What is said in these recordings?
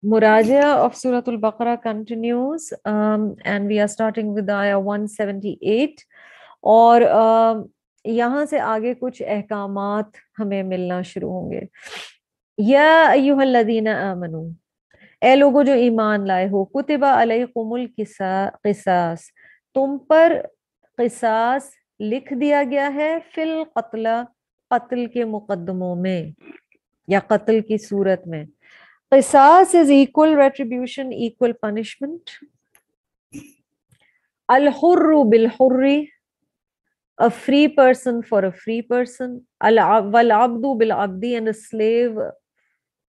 Murajaa of Surah Al-Baqarah continues, and we are starting with ayah 178. اور یہاں سے آگے کچھ احکامات ہمیں ملنا شروع ہوں گے. یا ایھا الذین آمنو، اے لوگوں جو ایمان لائے ہو، کتب علیکم القصاص، تم پر قصاص لکھ دیا گیا ہے، فی القتل، قتل کے مقدموں میں یا قتل کی صورت میں. قصاص is equal retribution, equal punishment. الحر بالحر، a free person for a free person. والعبد بالعبد، and a slave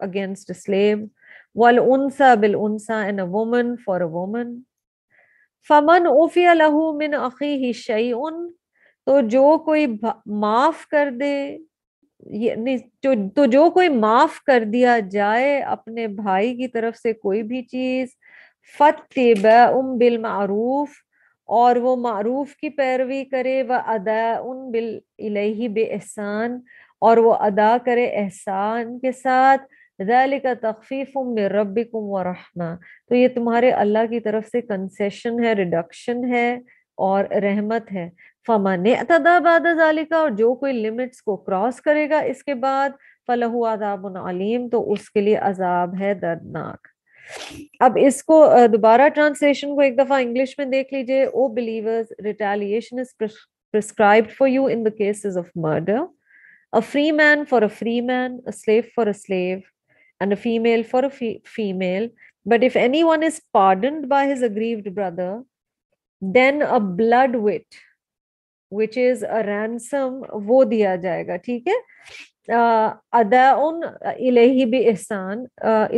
against a slave. والأنثى بالأنثى، and a woman for a woman. فمن عفی له من أخیہ شیء، تو جو کوئی معاف کر دے، تو جو کوئی معاف کر دیا جائے اپنے بھائی کی طرف سے کوئی بھی چیز، فاتباع بالمعروف، اور وہ معروف کی پیروی کرے، واداء الیہ باحسان، اور وہ ادا کرے احسان کے ساتھ. ذالک تخفیف من ربکم ورحمہ، تو یہ تمہارے اللہ کی طرف سے کنسیشن ہے، ریڈکشن ہے اور رحمت ہے. فمن اعتدی بعد ذالک، اور جو کوئی لمٹس کو کراس کرے گا اس کے بعد، فلہ عذاب علیم، تو اس کے لیے عذاب ہے دردناک. اب اس کو دوبارہ ٹرانسلیشن کو ایک دفعہ انگلش میں دیکھ لیجئے. O believers, retaliation is prescribed for you in the cases of murder, a free man for a free man, a slave for a slave, and a female for a female. But if anyone is pardoned by his aggrieved brother, then a blood wit, which is a ransom، وہ دیا جائے گا. ٹھیک ہے. اداء الیہ باحسان،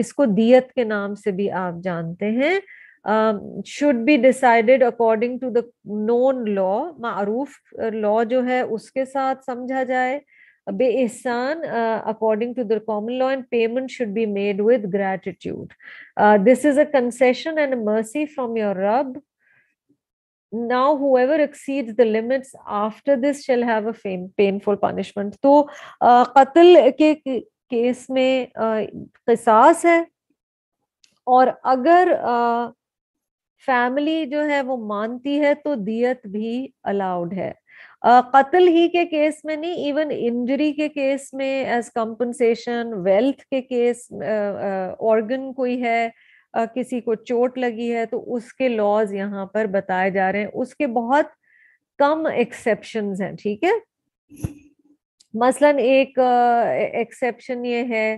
اس کو دیت کے نام سے بھی آپ جانتے ہیں. should be decided according to the known law، معروف law جو ہے اس کے ساتھ سمجھا جائے. بے احسان according to the common law، and payment should be made with gratitude. This is a concession and a mercy from your Rabb. Now whoever exceeds the limits after this shall have a painful punishment. تو قتل کے case میں قصاص ہے، اور اگر family جو ہے وہ مانتی ہے تو دیت بھی الاؤڈ ہے. قتل ہی کے کیس میں نہیں، ایون انجری کے کیس میں ایز کمپنسیشن، ویلتھ کے کیس، آرگن کوئی ہے، کسی کو چوٹ لگی ہے، تو اس کے لاز یہاں پر بتائے جا رہے ہیں. اس کے بہت کم ایکسیپشنز ہیں. ٹھیک ہے. مثلا ایک ایکسیپشن یہ ہے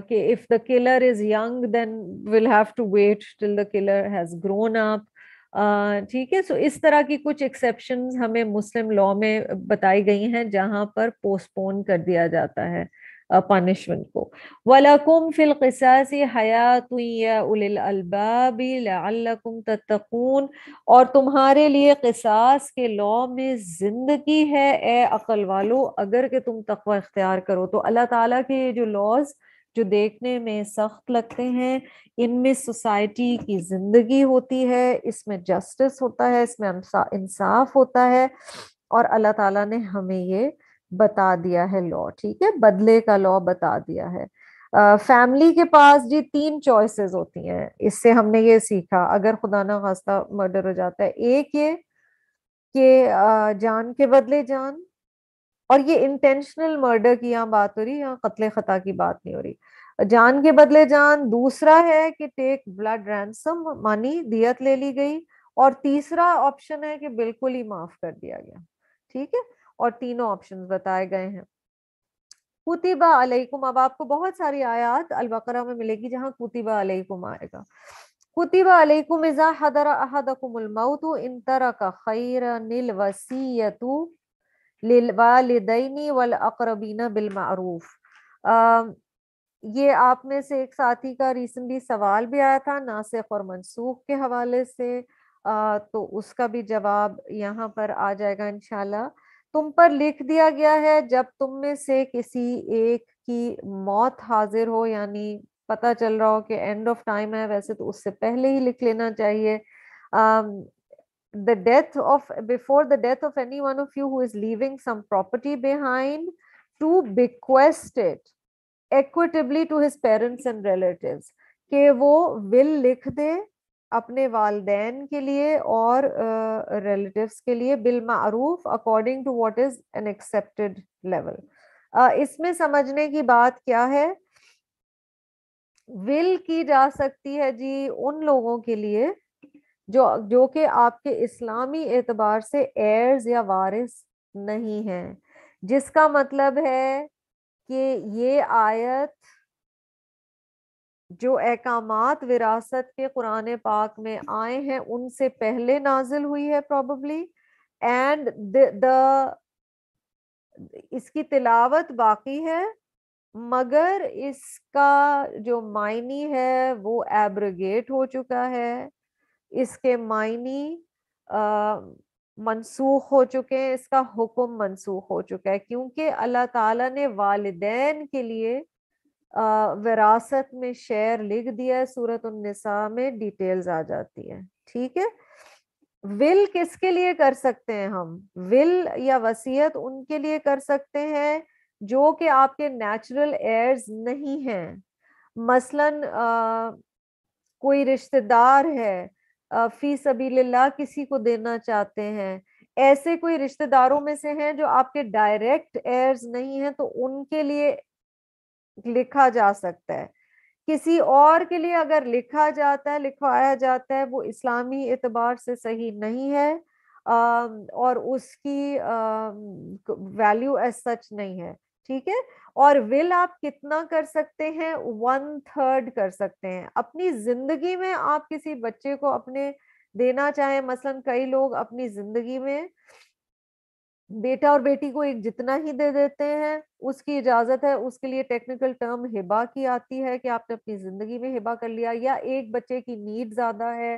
کہ if the killer is young then we'll have to wait till the killer has grown up. ٹھیک ہے. سو اس طرح کی کچھ ایکسیپشنز ہمیں مسلم لا میں بتائی گئی ہیں جہاں پر پوسٹ پون کر دیا جاتا ہے پنشمنٹ کو. وَلَكُمْ فِي الْقِصَاصِ حَيَاةٌ يَا أُولِي الْأَلْبَابِ لَعَلَّكُمْ تَتَّقُونَ، اور تمہارے لیے قصاص کے لا میں زندگی ہے اے عقل والو، اگر کہ تم تقوی اختیار کرو. تو اللہ تعالیٰ کے جو لاز جو دیکھنے میں سخت لگتے ہیں، ان میں سوسائٹی کی زندگی ہوتی ہے، اس میں جسٹس ہوتا ہے، اس میں انصاف ہوتا ہے، اور اللہ تعالیٰ نے ہمیں یہ بتا دیا ہے لا. ٹھیک ہے. بدلے کا لا بتا دیا ہے. فیملی کے پاس جی 3 چوائسز ہوتی ہیں. اس سے ہم نے یہ سیکھا اگر خدا نہ خواستہ مرڈر ہو جاتا ہے. ایک یہ کہ جان کے بدلے جان، اور یہ انٹینشنل مرڈر کی یہاں بات ہو رہی، یہاں قتل خطا کی بات نہیں ہو رہی. جان کے بدلے جان. دوسرا ہے کہ ٹیک بلڈ رینسم، مانی دیت لے لی گئی. اور تیسرا آپشن ہے کہ بالکل ہی معاف کر دیا گیا. ٹھیک ہے. اور تینوں آپشن بتائے گئے ہیں. کتبہ علیکم، اب آپ کو بہت ساری آیات البقرہ میں ملے گی جہاں کتبہ علیکم آئے گا. کتب علیکم اذا حضر احدکم الموت ان ترک خیرا الوصیۃ للوالدین والاقربین بالمعروف. یہ آپ میں سے ایک ساتھی کا ریسنٹلی سوال بھی آیا تھا ناسخ اور منسوخ کے حوالے سے، تو اس کا بھی جواب یہاں پر آ جائے گا انشاءاللہ. تم پر لکھ دیا گیا ہے جب تم میں سے کسی ایک کی موت حاضر ہو، یعنی پتہ چل رہا ہو کہ اینڈ آف ٹائم ہے، ویسے تو اس سے پہلے ہی لکھ لینا چاہیے. the death of before the death of any one of you who is leaving some property behind, to bequest it equitably to his parents and relatives. کہ وہ ول لکھ دے اپنے والدین کے لیے اور ریلیٹیوز کے لیے بالمعروف according to what is an expected level. اس میں سمجھنے کی بات کیا ہے؟ ول کی جا سکتی ہے جی ان لوگوں کے لیے جو کہ آپ کے اسلامی اعتبار سے ایئرز یا وارث نہیں ہیں، جس کا مطلب ہے کہ یہ آیت جو احکامات وراثت کے قرآن پاک میں آئے ہیں ان سے پہلے نازل ہوئی ہے probably، اینڈ اس کی تلاوت باقی ہے، مگر اس کا جو معنی ہے وہ ایبریگیٹ ہو چکا ہے، اس کے معنی منسوخ ہو چکے ہیں، اس کا حکم منسوخ ہو چکا ہے، کیونکہ اللہ تعالیٰ نے والدین کے لیے وراثت میں شیئر لکھ دیا ہے. سورۃ النساء میں ڈیٹیلز آ جاتی ہیں. ٹھیک ہے. ول کس کے لیے کر سکتے ہیں ہم؟ ول یا وصیت ان کے لیے کر سکتے ہیں جو کہ آپ کے نیچرل ایئرز نہیں ہیں. مثلاً کوئی رشتہ دار ہے، فی سبیل اللہ کسی کو دینا چاہتے ہیں، ایسے کوئی رشتہ داروں میں سے ہیں جو آپ کے ڈائریکٹ ایئرز نہیں ہیں، تو ان کے لیے لکھا جا سکتا ہے. کسی اور کے لیے اگر لکھا جاتا ہے، لکھوایا جاتا ہے، وہ اسلامی اعتبار سے صحیح نہیں ہے اور اس کی ویلیو ایز سچ نہیں ہے. ٹھیک ہے. اور ول آپ کتنا کر سکتے ہیں؟ 1/3 کر سکتے ہیں. اپنی زندگی میں آپ کسی بچے کو اپنے دینا چاہیں، مثلاً کئی لوگ اپنی زندگی میں بیٹا اور بیٹی کو ایک جتنا ہی دے دیتے ہیں، اس کی اجازت ہے. اس کے لیے ٹیکنیکل ٹرم ہبا کی آتی ہے کہ آپ نے اپنی زندگی میں ہبا کر لیا، یا ایک بچے کی نیڈ زیادہ ہے،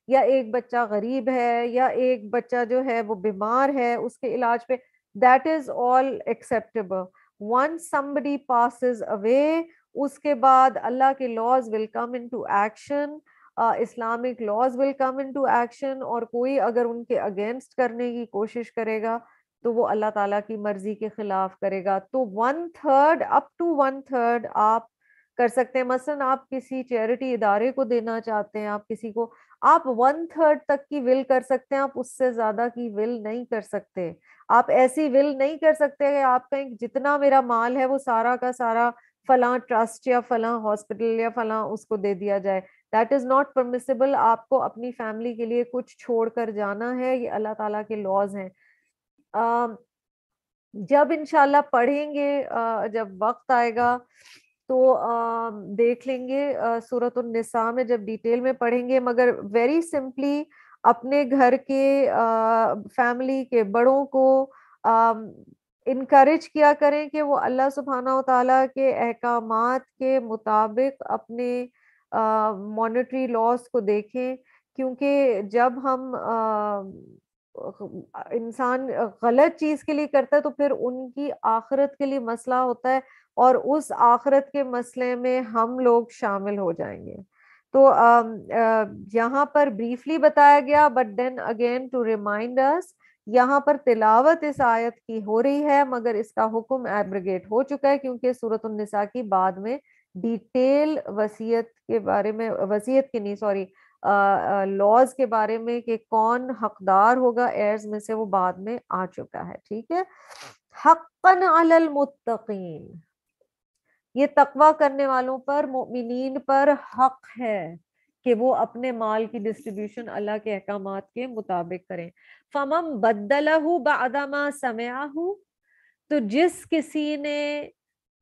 یا ایک بچہ غریب ہے، یا ایک بچہ جو ہے وہ بیمار ہے، اس کے علاج پہ. That is all acceptable. once somebody passes away، اس کے بعد اللہ کے laws will come into action، Islamic laws will come into action، اور کوئی اگر ان کے اگینسٹ کرنے کی کوشش کرے گا تو وہ اللہ تعالیٰ کی مرضی کے خلاف کرے گا. تو 1/3 up to 1/3 آپ کر سکتے ہیں. مثلاً آپ کسی چیریٹی ادارے کو دینا چاہتے ہیں، آپ کسی کو، آپ 1/3 تک کی ول کر سکتے ہیں، آپ اس سے زیادہ کی ول نہیں کر سکتے. آپ ایسی ول نہیں کر سکتے کہ آپ کہیں جتنا میرا مال ہے وہ سارا کا سارا فلاں ٹرسٹ یا فلاں ہاسپٹل یا فلاں اس کو دے دیا جائے. That is not permissible. آپ کو اپنی فیملی کے لیے کچھ چھوڑ کر جانا ہے. یہ اللہ تعالیٰ کے لاز ہیں. جب انشاءاللہ پڑھیں گے، جب وقت آئے گا تو دیکھ لیں گے سورۃ النساء میں جب ڈیٹیل میں پڑھیں گے. مگر ویری سمپلی اپنے گھر کے فیملی کے بڑوں کو انکریج کیا کریں کہ وہ اللہ سبحانہ و تعالیٰ کے احکامات کے مطابق اپنے مانیٹری لاس کو دیکھیں. کیونکہ جب ہم انسان غلط چیز کے لیے کرتا ہے تو پھر ان کی آخرت کے لیے مسئلہ ہوتا ہے، اور اس آخرت کے مسئلے میں ہم لوگ شامل ہو جائیں گے. تو یہاں پر بریفلی بتایا گیا، but then again to remind us, یہاں پر تلاوت اس آیت کی ہو رہی ہے مگر اس کا حکم ایبریگیٹ ہو چکا ہے، کیونکہ سورۃ النساء کی بعد میں ڈیٹیل وصیت کے بارے میں، وصیت کی نہیں سوری لاز کے بارے میں کہ کون حقدار ہوگا ایئرز میں سے، وہ بعد میں آ چکا ہے. ٹھیک ہے. حقاً علی المتقین، یہ تقوی کرنے والوں پر، مؤمنین پر حق ہے کہ وہ اپنے مال کی ڈسٹریبیوشن اللہ کے احکامات کے مطابق کریں. فمن بدلہ بعد ما سمعہ، تو جس کسی نے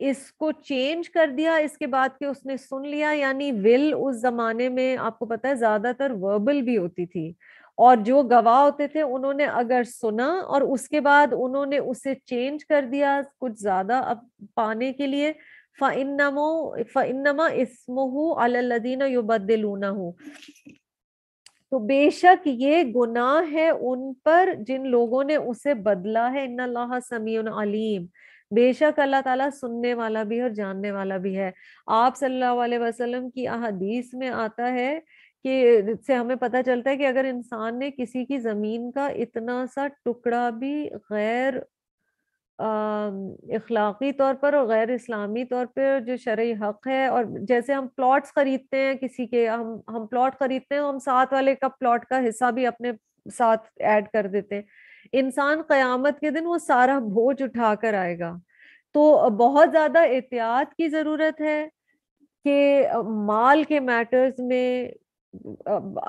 اس کو چینج کر دیا اس کے بعد کہ اس نے سن لیا، یعنی ول اس زمانے میں آپ کو پتا ہے زیادہ تر وربل بھی ہوتی تھی، اور جو گواہ ہوتے تھے انہوں نے اگر سنا اور اس کے بعد انہوں نے اسے چینج کر دیا کچھ زیادہ اب پانے کے لیے، فَإِنَّمَا إِثْمُهُ عَلَى الَّذِينَ يُبَدِّلُونَهُ، تو بے شک یہ گناہ ہے ان پر جن لوگوں نے اسے بدلا ہے. ان اللہ سمیع علیم، بے شک اللہ تعالیٰ سننے والا بھی ہے اور جاننے والا بھی ہے. آپ صلی اللہ علیہ وسلم کی احادیث میں آتا ہے کہ اس سے ہمیں پتہ چلتا ہے کہ اگر انسان نے کسی کی زمین کا اتنا سا ٹکڑا بھی غیر اخلاقی طور پر اور غیر اسلامی طور پر جو شرعی حق ہے. اور جیسے ہم پلاٹس خریدتے ہیں کسی کے, ہم پلاٹ خریدتے ہیں, ہم ساتھ والے کا پلاٹ کا حصہ بھی اپنے ساتھ ایڈ کر دیتے ہیں. انسان قیامت کے دن وہ سارا بوجھ اٹھا کر آئے گا. تو بہت زیادہ احتیاط کی ضرورت ہے کہ مال کے میٹرز میں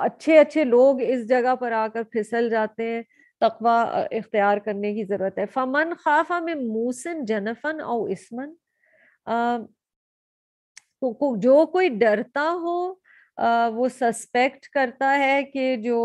اچھے اچھے لوگ اس جگہ پر آ کر پھسل جاتے ہیں. تقوی اختیار کرنے کی ضرورت ہے. فمن خاف من موص جنفا او اثما, تو جو کوئی ڈرتا ہو, وہ سسپیکٹ کرتا ہے کہ جو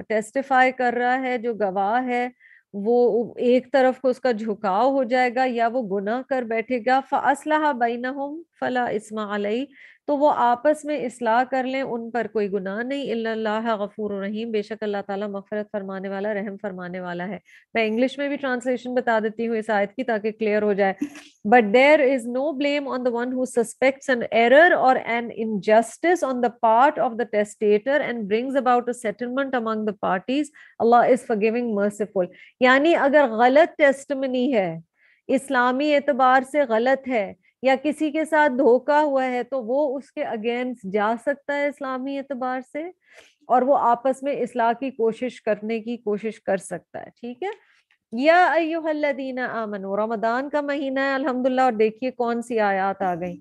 ٹیسٹیفائی کر رہا ہے, جو گواہ ہے, وہ ایک طرف کو اس کا جھکاؤ ہو جائے گا یا وہ گناہ کر بیٹھے گا. فَأَصْلَحَ بَيْنَهُمْ فَلَا إِثْمَ عَلَيْهِ, تو وہ آپس میں اصلاح کر لیں, ان پر کوئی گناہ نہیں. إِلَّا اللَّهَ غَفُورٌ رَحِيمٌ, بے شک اللہ تعالیٰ مغفرت فرمانے والا, رحم فرمانے والا ہے. میں انگلش میں بھی ٹرانسلیشن بتا دیتی ہوں اس آیت کی تاکہ کلیئر ہو جائے. But there is no blame on the one who suspects an error or an injustice on the part of the testator and brings about a settlement among the parties. Allah is forgiving, merciful. یعنی اگر غلط testimony ہے, اسلامی اعتبار سے غلط ہے, یا کسی کے ساتھ دھوکا ہوا ہے, تو وہ اس کے اگینسٹ جا سکتا ہے اسلامی اعتبار سے, اور وہ آپس میں اصلاح کی کوشش کرنے کی کوشش کر سکتا ہے. ٹھیک ہے. یا ایھا الذین آمنوا, رمضان کا مہینہ ہے الحمدللہ, اور دیکھیے کون سی آیات آ گئی,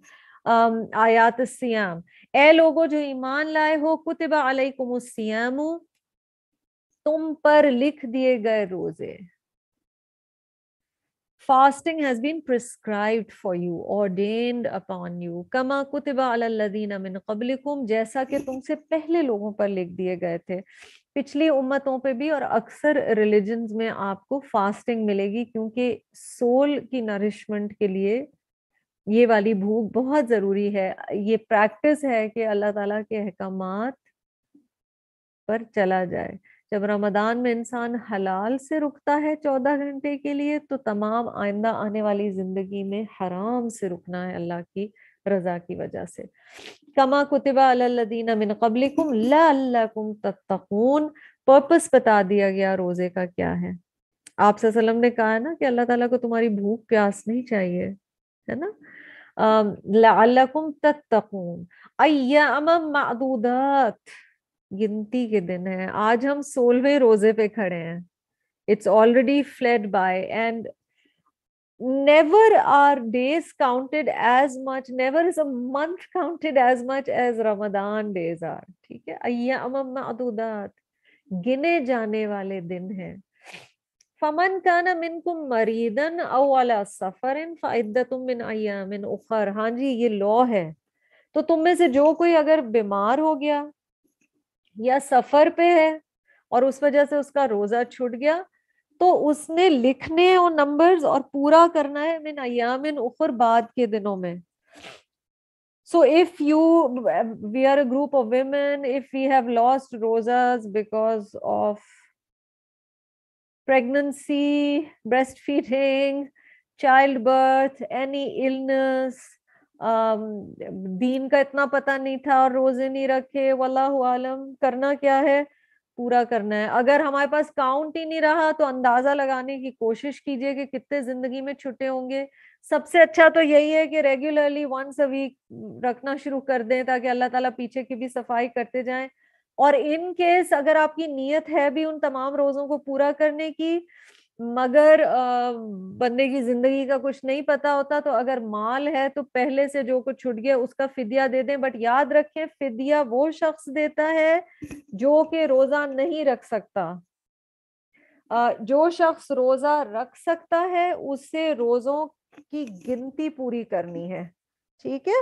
آیات الصیام. اے لوگو جو ایمان لائے ہو, کتب علیکم الصیام, تم پر لکھ دیے گئے روزے. Fasting has been prescribed for you, ordained upon you. کما کتب علی الذین من قبلکم, جیسا کہ تم سے پہلے لوگوں پر لکھ دیے گئے تھے, پچھلی امتوں پہ بھی. اور اکثر ریلیجنز میں آپ کو فاسٹنگ ملے گی, کیونکہ سول کی نرشمنٹ کے لیے یہ والی بھوک بہت ضروری ہے. یہ پریکٹس ہے کہ اللہ تعالیٰ کے احکامات پر چلا جائے. جب رمضان میں انسان حلال سے رکتا ہے 14 گھنٹے کے لیے, تو تمام آئندہ آنے والی زندگی میں حرام سے رکنا ہے اللہ کی رضا کی وجہ سے. کما کتب علی الذین من قبلکم لعلکم تتقون, پرپس بتا دیا گیا روزے کا کیا ہے. آپ صلی اللہ علیہ وسلم نے کہا ہے نا کہ اللہ تعالیٰ کو تمہاری بھوک پیاس نہیں چاہیے, ہے نا. لعلکم تتقون ایام معدودات, گنتی کے دن ہے. آج ہم 16ویں روزے پہ کھڑے ہیں. It's already fled by, and never are days counted as much, never is a month counted as much as Ramadan days are. ٹھیک ہے. ایام معدودات, گنے جانے والے دن ہیں. فمن کان منکم مریضا او علی سفر فعدۃ من ایام اخر. ہاں جی, یہ لا ہے. تو تم میں سے جو کوئی اگر بیمار ہو گیا یا سفر پہ ہے اور اس وجہ سے اس کا روزہ چھوٹ گیا, تو اس نے لکھنے اور نمبرز اور پورا کرنا ہے من ایام اخر, بعد کے دنوں میں. So if we are a group of women, if we have lost rosas because of pregnancy, breastfeeding, childbirth, any illness, دین کا اتنا پتہ نہیں تھا اور روزے نہیں رکھے, واللہ عالم, کرنا کیا ہے, پورا کرنا ہے. اگر ہمارے پاس کاؤنٹ ہی نہیں رہا تو اندازہ لگانے کی کوشش کیجئے کہ کتنے زندگی میں چھٹے ہوں گے. سب سے اچھا تو یہی ہے کہ ریگولرلی ونس اے ویک رکھنا شروع کر دیں, تاکہ اللہ تعالیٰ پیچھے کی بھی صفائی کرتے جائیں. اور ان کیس اگر آپ کی نیت ہے بھی ان تمام روزوں کو پورا کرنے کی, مگر بندے کی زندگی کا کچھ نہیں پتا ہوتا, تو اگر مال ہے تو پہلے سے جو کچھ چھٹ گیا اس کا فدیہ دے دیں. بٹ یاد رکھیں, فدیہ وہ شخص دیتا ہے جو کہ روزہ نہیں رکھ سکتا. جو شخص روزہ رکھ سکتا ہے اسے روزوں کی گنتی پوری کرنی ہے. ٹھیک ہے.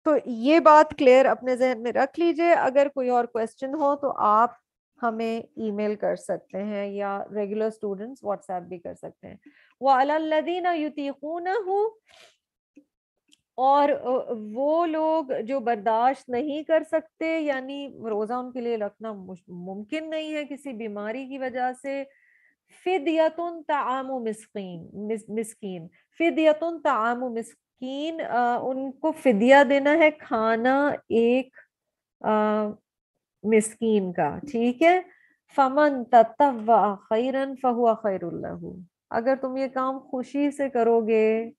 تو یہ بات کلیئر اپنے ذہن میں رکھ لیجئے. اگر کوئی اور کویسچن ہو تو آپ ہمیں ای میل کر سکتے ہیں, یا ریگولر اسٹوڈنٹس واٹس ایپ بھی کر سکتے ہیں. وَعَلَى الَّذِينَ يُطِيقُونَهُ, اور وہ لوگ جو برداشت نہیں کر سکتے, یعنی روزہ ان کے لیے رکھنا ممکن نہیں ہے کسی بیماری کی وجہ سے, فدیۃ طعام مسکین, فدیۃ طعام مسکین, ان کو فدیہ دینا ہے کھانا ایک مسکین کا. ٹھیک ہے. فمن تطوع خیرا فہو خیر لہ, اگر تم یہ کام خوشی سے کرو گے,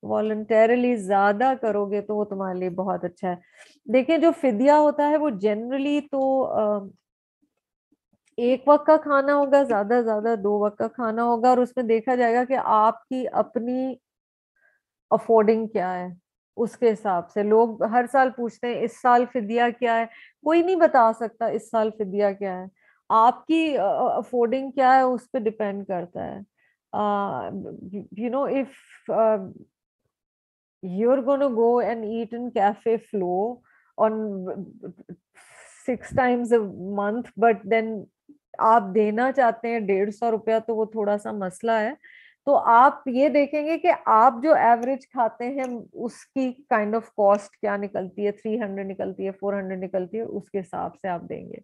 والنٹیرلی زیادہ کرو گے, تو وہ تمہارے لیے بہت اچھا ہے. دیکھیں جو فدیہ ہوتا ہے وہ جنرلی تو ایک وقت کا کھانا ہوگا, زیادہ زیادہ 2 وقت کا کھانا ہوگا, اور اس میں دیکھا جائے گا کہ آپ کی اپنی افورڈنگ کیا ہے. اس کے حساب سے لوگ ہر سال پوچھتے ہیں اس سال فدیہ کیا ہے, کوئی نہیں بتا سکتا اس سال فدیہ کیا ہے. آپ کی افورڈنگ کیا ہے اس پہ ڈپینڈ کرتا ہے. You know if you're going to go and eat in Cafe Flow on 6 times a month, but then آپ دینا چاہتے ہیں 150 روپیہ, تو وہ تھوڑا سا مسئلہ ہے. تو آپ یہ دیکھیں گے کہ آپ جو ایوریج کھاتے ہیں اس کی کائنڈ آف کاسٹ کیا نکلتی ہے, 300 نکلتی ہے, 400 نکلتی ہے, اس کے حساب سے آپ دیں گے.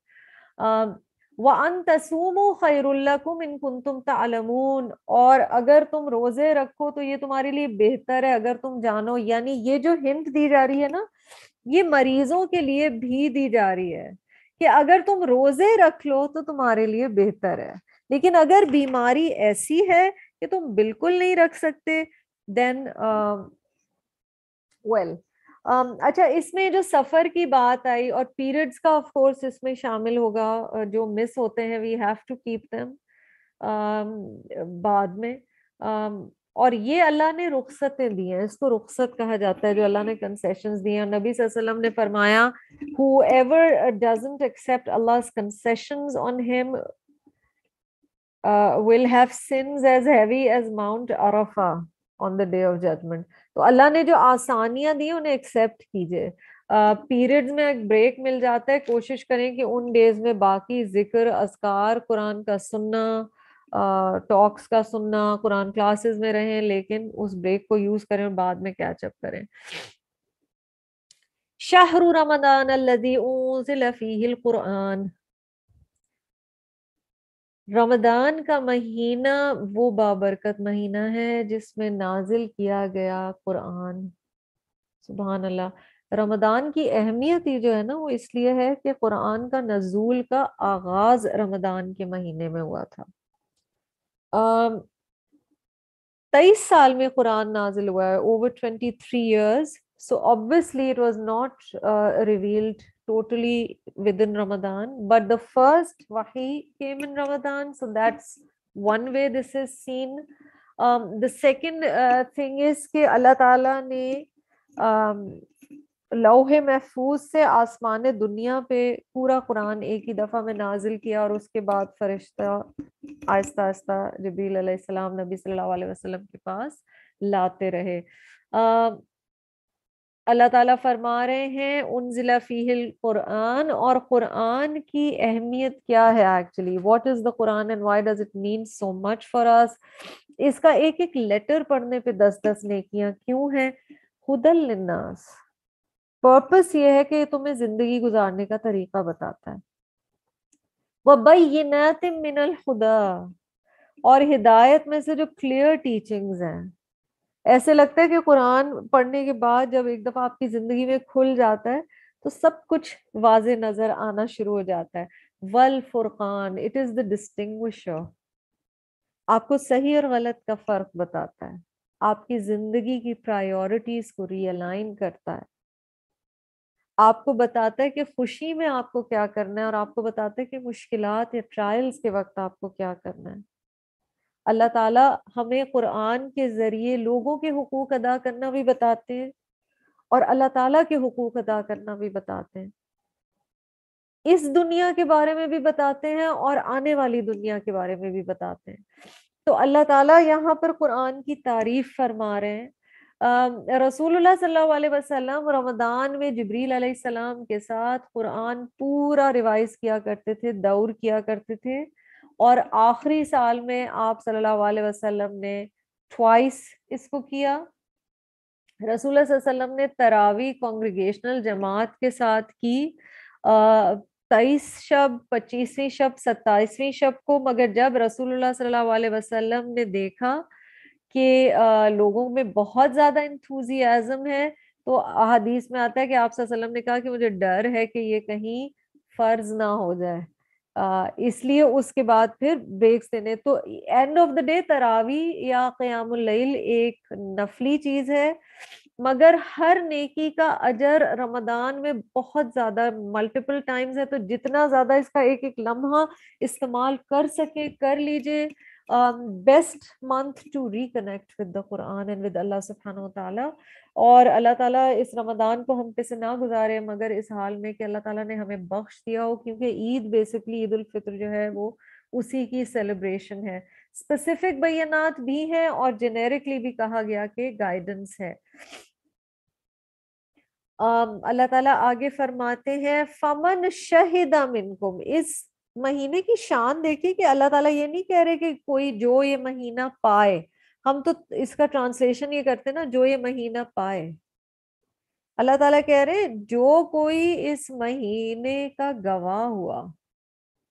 وَأَن تَصُومُوا خَيْرٌ لَكُمْ إِن كُنتُمْ تَعْلَمُونَ, اور اگر تم روزے رکھو تو یہ تمہارے لیے بہتر ہے اگر تم جانو. یعنی یہ جو ہنٹ دی جا رہی ہے نا, یہ مریضوں کے لیے بھی دی جا رہی ہے کہ اگر تم روزے رکھ لو تو تمہارے لیے بہتر ہے. لیکن اگر بیماری ایسی ہے کہ تم بالکل نہیں رکھ سکتے, دین ویل اچھا, اس میں جو سفر کی بات آئی اور پیریڈز کا آف کورس اس میں شامل ہوگا, جو مس ہوتے ہیں we have to keep them بعد میں. اور یہ اللہ نے رخصتیں دی ہیں, اس کو رخصت کہا جاتا ہے جو اللہ نے کنسیشنز دی ہیں. نبی صلی اللہ علیہ وسلم نے فرمایا whoever doesn't accept Allah's concessions on him will have sins as heavy as Mount Arafah on the day of judgment. تو اللہ نے جو آسانیاں دی انہیں ایکسیپٹ کیجئے. پیریڈز میں ایک بریک مل جاتا ہے, کوشش کریں کہ ان ڈیز میں باقی ذکر, اذکار, قرآن کا سننا, ٹاکس کا سننا, قرآن کلاسز میں رہیں, لیکن اس بریک کو یوز کریں اور بعد میں کیچ اپ کریں. شہر رمضان الذی انزل فیہ القرآن, رمضان کا مہینہ وہ بابرکت مہینہ ہے جس میں نازل کیا گیا قرآن. سبحان اللہ. رمضان کی اہمیت ہی جو ہے نا وہ اس لیے ہے کہ قرآن کا نزول کا آغاز رمضان کے مہینے میں ہوا تھا. 23 سال میں قرآن نازل ہوا ہے, over 23 years. So obviously it was not revealed totally within Ramadan, but the first wahi came in Ramadan, so that's one way this is seen. The second thing is کہ اللہ تعالیٰ نے لوح محفوظ سے آسمان دنیا پہ پورا قرآن ایک ہی دفعہ میں نازل کیا, اور اس کے بعد فرشتہ آہستہ آہستہ جبریل علیہ السلام نبی صلی اللہ علیہ وسلم کے پاس لاتے رہے. اللہ تعالیٰ فرما رہے ہیں انزل فیہ القرآن, اور قرآن کی اہمیت کیا ہے actually, what is the Quran and why does it mean so much for us. اس کا ایک ایک لیٹر پڑھنے پہ 10 نیکیاں کیوں ہیں. ہدی للناس, پرپس یہ ہے کہ تمہیں زندگی گزارنے کا طریقہ بتاتا ہے. وبینات من الہدی, اور ہدایت میں سے جو کلیئر ٹیچنگز ہیں. ایسے لگتا ہے کہ قرآن پڑھنے کے بعد جب ایک دفعہ آپ کی زندگی میں کھل جاتا ہے تو سب کچھ واضح نظر آنا شروع ہو جاتا ہے. والفرقان, اٹ از دا ڈسٹنگوشر, آپ کو صحیح اور غلط کا فرق بتاتا ہے, آپ کی زندگی کی پرائیورٹیز کو ری الائن کرتا ہے, آپ کو بتاتا ہے کہ خوشی میں آپ کو کیا کرنا ہے, اور آپ کو بتاتا ہے کہ مشکلات یا ٹرائلز کے وقت آپ کو کیا کرنا ہے. اللہ تعالیٰ ہمیں قرآن کے ذریعے لوگوں کے حقوق ادا کرنا بھی بتاتے ہیں اور اللہ تعالیٰ کے حقوق ادا کرنا بھی بتاتے ہیں. اس دنیا کے بارے میں بھی بتاتے ہیں اور آنے والی دنیا کے بارے میں بھی بتاتے ہیں. تو اللہ تعالیٰ یہاں پر قرآن کی تعریف فرما رہے ہیں. رسول اللہ صلی اللہ علیہ وسلم رمضان میں جبریل علیہ السلام کے ساتھ قرآن پورا ریوائز کیا کرتے تھے, دور کیا کرتے تھے, اور آخری سال میں آپ صلی اللہ علیہ وسلم نے ٹوائس اس کو کیا. رسول اللہ صلی اللہ علیہ وسلم نے تراویح کانگریگیشنل جماعت کے ساتھ کی 23 شب, 25ویں شب, 27ویں شب کو. مگر جب رسول اللہ صلی اللہ علیہ وسلم نے دیکھا کہ لوگوں میں بہت زیادہ انتھوزیازم ہے, تو حدیث میں آتا ہے کہ آپ صلی اللہ علیہ وسلم نے کہا کہ مجھے ڈر ہے کہ یہ کہیں فرض نہ ہو جائے, اس لیے اس کے بعد پھر بریکس دینے. تو اینڈ آف دا ڈے تراوی یا قیام اللیل ایک نفلی چیز ہے، مگر ہر نیکی کا اجر رمضان میں بہت زیادہ ملٹیپل ٹائمز ہے. تو جتنا زیادہ اس کا ایک ایک لمحہ استعمال کر سکے کر لیجئے. Best month to reconnect with the Quran and with Allah سبحانہ وتعالیٰ. اور اللہ تعالیٰ اس رمضان کو ہم پہ سے نہ گزارے مگر اس حال میں کہ اللہ تعالیٰ نے ہمیں بخش دیا ہو، کیونکہ عید بیسکلی عید الفطر جو ہے وہ اسی کی سیلیبریشن ہے. اسپیسیفک بیانات بھی ہیں اور جنیرکلی بھی کہا گیا کہ گائیڈنس ہے. اللہ تعالیٰ آگے فرماتے ہیں فمن شہد منکم. اس مہینے کی شان دیکھیں کہ اللہ تعالیٰ یہ نہیں کہہ رہے کہ کوئی جو یہ مہینہ پائے. ہم تو اس کا ٹرانسلیشن یہ کرتے نا جو یہ مہینہ پائے. اللہ تعالیٰ کہہ رہے جو کوئی اس مہینے کا گواہ ہوا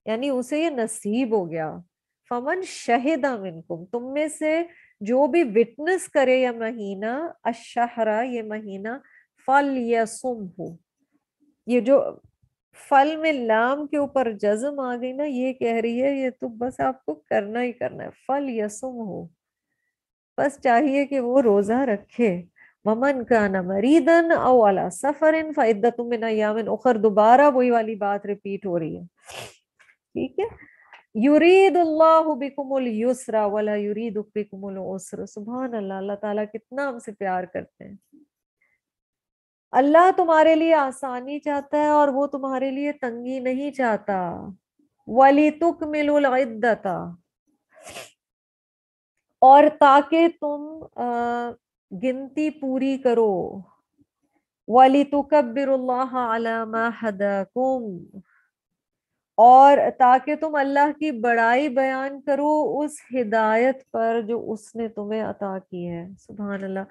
یعنی اسے یہ نصیب ہو گیا. فمن شہد منکم، تم میں سے جو بھی وٹنس کرے یہ مہینہ، الشہر یہ مہینہ، فلیصمہ. یہ جو فل میں لام کے اوپر جزم آ گئی نا، یہ کہہ رہی ہے یہ تو بس آپ کو کرنا ہی کرنا ہے. فلیصمہ، بس چاہیے کہ وہ روزہ رکھے. ومن کان مریضا او علی سفر فعدۃ من ایام اخر. دوبارہ وہی والی بات ریپیٹ ہو رہی ہے. ٹھیک ہے. یرید اللہ بکم اليسر ولا یرید بکم العسر. سبحان اللہ، اللہ تعالیٰ کتنا ہم سے پیار کرتے ہیں. اللہ تمہارے لیے آسانی چاہتا ہے اور وہ تمہارے لیے تنگی نہیں چاہتا. وَلِتُكْمِلُوا الْعِدَّةَ، اور تاکہ تم گنتی پوری کرو. وَلِتُكَبِّرُوا اللَّهَ عَلَى مَا هَدَاكُمْ، اور تاکہ تم اللہ کی بڑائی بیان کرو اس ہدایت پر جو اس نے تمہیں عطا کی ہے. سبحان اللہ.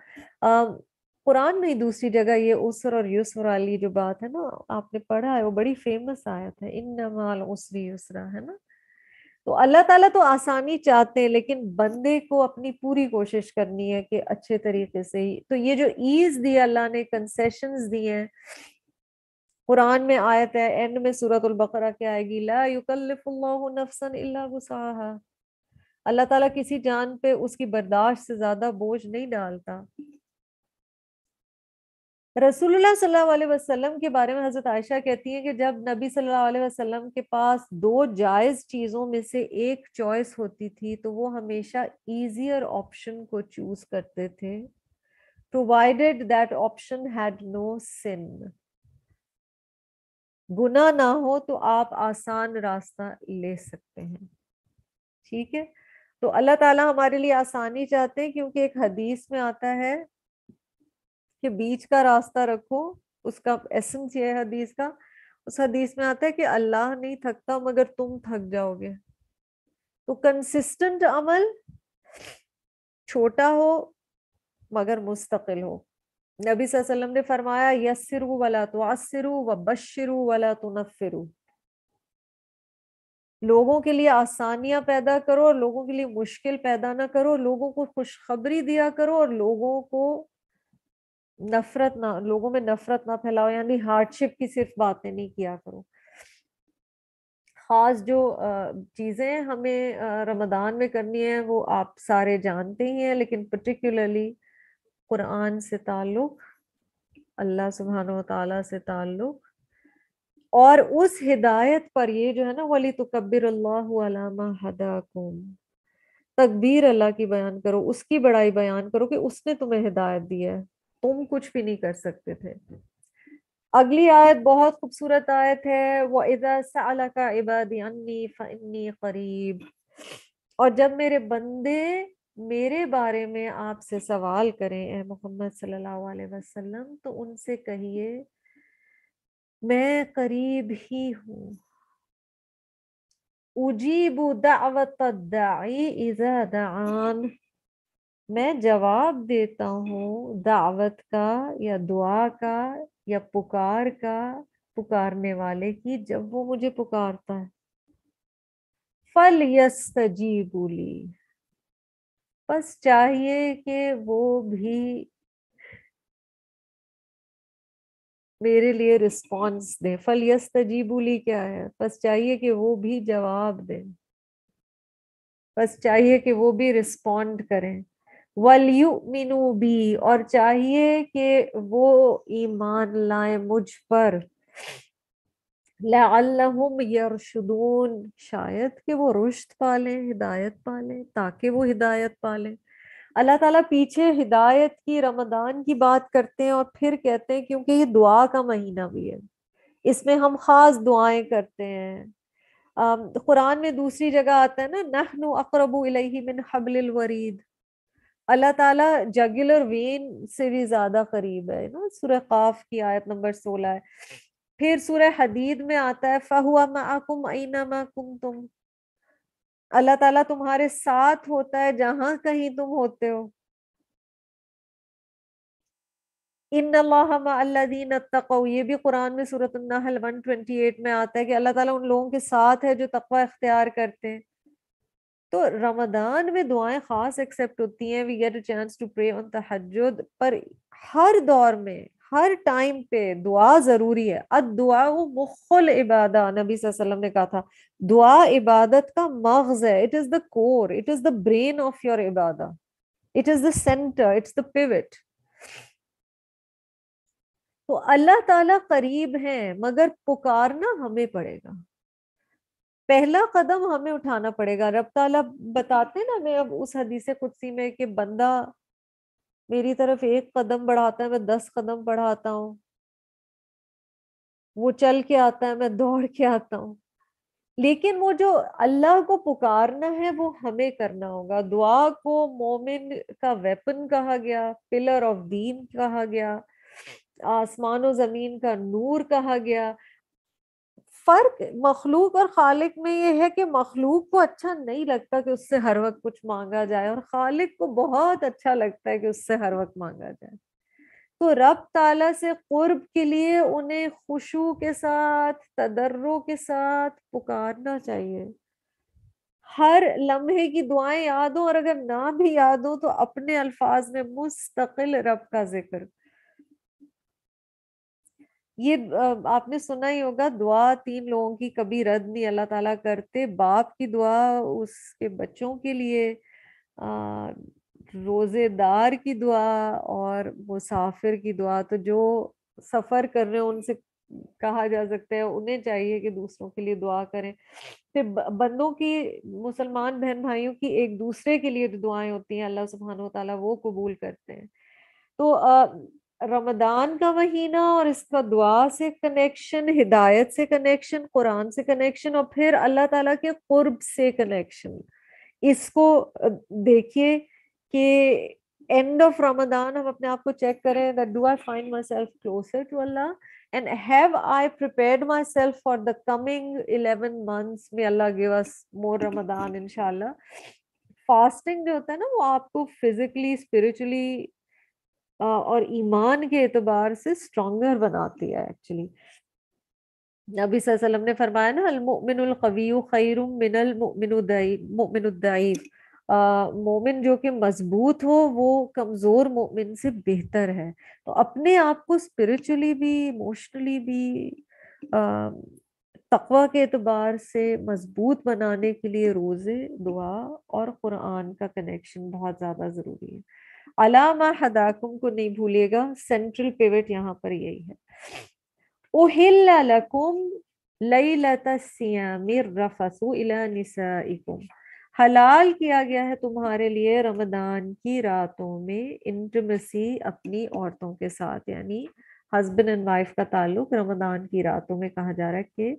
قرآن میں دوسری جگہ یہ عسر اور یسر والی جو بات ہے نا آپ نے پڑھا ہے، وہ بڑی فیمس آیت ہے، ان مع العسر یسرا، ہے نا. تو اللہ تعالیٰ تو آسانی چاہتے ہیں لیکن بندے کو اپنی پوری کوشش کرنی ہے کہ اچھے طریقے سے ہی. تو یہ جو ایز دی اللہ نے، کنسیشنز دی ہیں. قرآن میں آیت ہے اینڈ میں سورۃ البقرہ کیا آئے گی، لا یکلف اللہ نفسا الا وسعها. اللہ تعالیٰ کسی جان پہ اس کی برداشت سے زیادہ بوجھ نہیں ڈالتا. رسول اللہ صلی اللہ علیہ وسلم کے بارے میں حضرت عائشہ کہتی ہیں کہ جب نبی صلی اللہ علیہ وسلم کے پاس دو جائز چیزوں میں سے ایک چوائس ہوتی تھی تو وہ ہمیشہ ایزیئر آپشن کو چوز کرتے تھے، provided that option had no sin. گناہ نہ ہو تو آپ آسان راستہ لے سکتے ہیں. ٹھیک ہے. تو اللہ تعالیٰ ہمارے لیے آسانی چاہتے ہیں کیونکہ ایک حدیث میں آتا ہے کہ بیچ کا راستہ رکھو. اس کا ایسنس یہ ہے حدیث کا، اس حدیث میں آتا ہے کہ اللہ نہیں تھکتا مگر تم تھک جاؤ گے. تو کنسسٹنٹ عمل، چھوٹا ہو مگر مستقل ہو. نبی صلی اللہ علیہ وسلم نے فرمایا یسروا ولا تعسروا وبشروا ولا تنفروا. لوگوں کے لیے آسانیاں پیدا کرو اور لوگوں کے لیے مشکل پیدا نہ کرو. لوگوں کو خوشخبری دیا کرو اور لوگوں کو لوگوں میں نفرت نہ پھیلاؤ، یعنی ہارڈ شپ کی صرف باتیں نہیں کیا کرو. خاص جو چیزیں ہمیں رمضان میں کرنی ہے وہ آپ سارے جانتے ہی ہیں، لیکن پرٹیکولرلی قرآن سے تعلق، اللہ سبحانہ و تعالیٰ سے تعلق، اور اس ہدایت پر یہ جو ہے نا وَلِتُكَبِّرُ اللَّهُ عَلَى مَا هَدَاكُمْ. تکبیر اللہ کی بیان کرو، اس کی بڑائی بیان کرو کہ اس نے تمہیں ہدایت دی ہے، تم کچھ بھی نہیں کر سکتے تھے. اگلی آیت بہت خوبصورت آیت ہے، وَإِذَا سَأَلَكَ عِبَادِي عَنِّي فَإِنِّي قَرِيبٌ. اور جب میرے بندے میرے بارے میں آپ سے سوال کریں اے محمد صلی اللہ علیہ وسلم تو ان سے کہیے میں قریب ہی ہوں. اجیب دعوت الداعی اذا دعان، میں جواب دیتا ہوں دعوت کا یا دعا کا یا پکار کا، پکارنے والے کی جب وہ مجھے پکارتا ہے. فَلْيَسْتَجِيبُوا لِي، بس چاہیے کہ وہ بھی میرے لیے رسپانس دیں. فَلْيَسْتَجِيبُوا لِي کیا ہے؟ بس چاہیے کہ وہ بھی جواب دیں, بس چاہیے کہ وہ بھی رسپونڈ کریں. وَلْيُؤْمِنُوا بِي, اور چاہیے کہ وہ ایمان لائیں مجھ پر. لَعَلَّهُمْ يَرْشُدُونَ, شاید کہ وہ رشد پالیں, ہدایت پالیں, تاکہ وہ ہدایت پالیں. اللہ تعالیٰ پیچھے ہدایت کی, رمضان کی بات کرتے ہیں اور پھر کہتے ہیں کیونکہ یہ دعا کا مہینہ بھی ہے, اس میں ہم خاص دعائیں کرتے ہیں. قرآن میں دوسری جگہ آتا ہے نا, نحن اقرب الیہ من حبل الورید, اللہ تعالیٰ جگولر وین سے بھی زیادہ قریب ہے نا. سورہ قاف کی آیت نمبر 16 ہے. پھر سورہ حدید میں آتا ہے فَهُوَ مَعَكُمْ أَيْنَمَا كُنْتُمْ, اللہ تعالیٰ تمہارے ساتھ ہوتا ہے جہاں کہیں تم ہوتے ہو. ان اللہ مع الذین اتقوا, یہ بھی قرآن میں سورۃ النحل 128 میں آتا ہے کہ اللہ تعالیٰ ان لوگوں کے ساتھ ہے جو تقوی اختیار کرتے ہیں. تو رمضان میں دعائیں خاص ایکسیپٹ ہوتی ہیں. We get a chance to pray on تہجد, پر ہر دور میں ہر ٹائم پہ دعا ضروری ہے. الدعاء مخ العبادہ, نبی صلی اللہ علیہ وسلم نے کہا تھا دعا عبادت کا مغز ہے. It is the core, it is the brain of your عبادہ, it is the centre, it's the pivot. تو اللہ تعالیٰ قریب ہیں مگر پکارنا ہمیں پڑے گا, پہلا قدم ہمیں اٹھانا پڑے گا. رب تعالیٰ بتاتے نا, میں اب اس حدیث قدسی میں کہ بندہ میری طرف ایک قدم بڑھاتا ہے, میں 10 قدم بڑھاتا ہوں. وہ چل کے آتا ہے, میں دوڑ کے آتا ہوں. لیکن وہ جو اللہ کو پکارنا ہے وہ ہمیں کرنا ہوگا. دعا کو مومن کا ویپن کہا گیا, پلر آف دین کہا گیا, آسمان و زمین کا نور کہا گیا. فرق مخلوق اور خالق میں یہ ہے کہ مخلوق کو اچھا نہیں لگتا کہ اس سے ہر وقت کچھ مانگا جائے, اور خالق کو بہت اچھا لگتا ہے کہ اس سے ہر وقت مانگا جائے. تو رب تعالیٰ سے قرب کے لیے انہیں خشوع کے ساتھ, تضرع کے ساتھ پکارنا چاہیے. ہر لمحے کی دعائیں یاد ہوں, اور اگر نہ بھی یاد ہوں تو اپنے الفاظ میں مستقل رب کا ذکر. یہ آپ نے سنا ہی ہوگا, دعا 3 لوگوں کی کبھی رد نہیں اللہ تعالیٰ کرتے. باپ کی دعا اس کے بچوں کے لیے, روزے دار کی دعا, اور مسافر کی دعا. تو جو سفر کر رہے ہیں ان سے کہا جا سکتا ہے انہیں چاہیے کہ دوسروں کے لیے دعا کریں. پھر بندوں کی, مسلمان بہن بھائیوں کی ایک دوسرے کے لیے جو دعائیں ہوتی ہیں اللہ سبحانہ و تعالیٰ وہ قبول کرتے ہیں. تو رمضان کا مہینہ اور اس کا دعا سے کنیکشن, ہدایت سے کنیکشن, قرآن سے کنیکشن, اور پھر اللہ تعالیٰ کے قرب سے کنیکشن. اس کو دیکھیے کہ اینڈ آف رمضان ہم اپنے آپ کو چیک کریں that do I find myself closer to Allah and have I prepared myself for the coming 11 months. May Allah give us more Ramadan inshallah. Fasting جو ہوتا ہے نا وہ آپ کو فزیکلی, اسپرچولی اور ایمان کے اعتبار سے اسٹرانگر بناتی ہے. ایکچولی نبی صلی اللہ علیہ وسلم نے فرمایا نا, المؤمن القوی خیر من المؤمن الضعیف, مومن جو کہ مضبوط ہو وہ کمزور مومن سے بہتر ہے. تو اپنے آپ کو اسپرچولی بھی, ایموشنلی بھی, تقوی کے اعتبار سے مضبوط بنانے کے لیے روزے, دعا اور قرآن کا کنیکشن بہت زیادہ ضروری ہے. علامہ حداکم کو نہیں بھولیے گا, سینٹرل پیوٹ یہاں پر یہی ہے. احل لکم لیلۃ الصیام الرفث الی نسائکم, حلال کیا گیا ہے تمہارے لیے رمضان کی راتوں میں انٹیمیسی اپنی عورتوں کے ساتھ. یعنی ہسبینڈ اینڈ وائف کا تعلق رمضان کی راتوں میں کہا جا رہا ہے کہ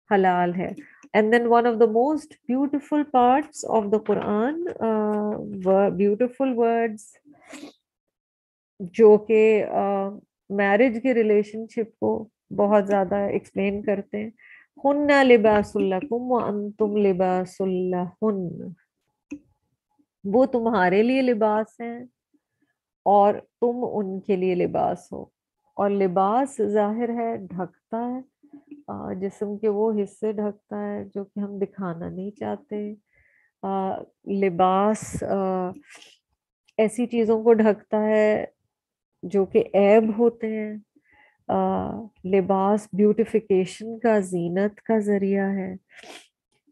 حلال ہے. And then one of the most beautiful parts of the Quran, beautiful words جو کہ میرج کے ریلیشن شپ کو بہت زیادہ ایکسپلین کرتے ہیں. ہن لباس لکم وانتم لباس لہن, وہ تمہارے لیے لباس ہیں اور تم ان کے لیے لباس ہو. اور لباس ظاہر ہے ڈھکتا ہے, جسم کے وہ حصے ڈھکتا ہے جو کہ ہم دکھانا نہیں چاہتے. لباس ایسی چیزوں کو ڈھکتا ہے جو کہ عیب ہوتے ہیں, لباس بیوٹیفیکیشن کا، زینت کا ذریعہ ہے.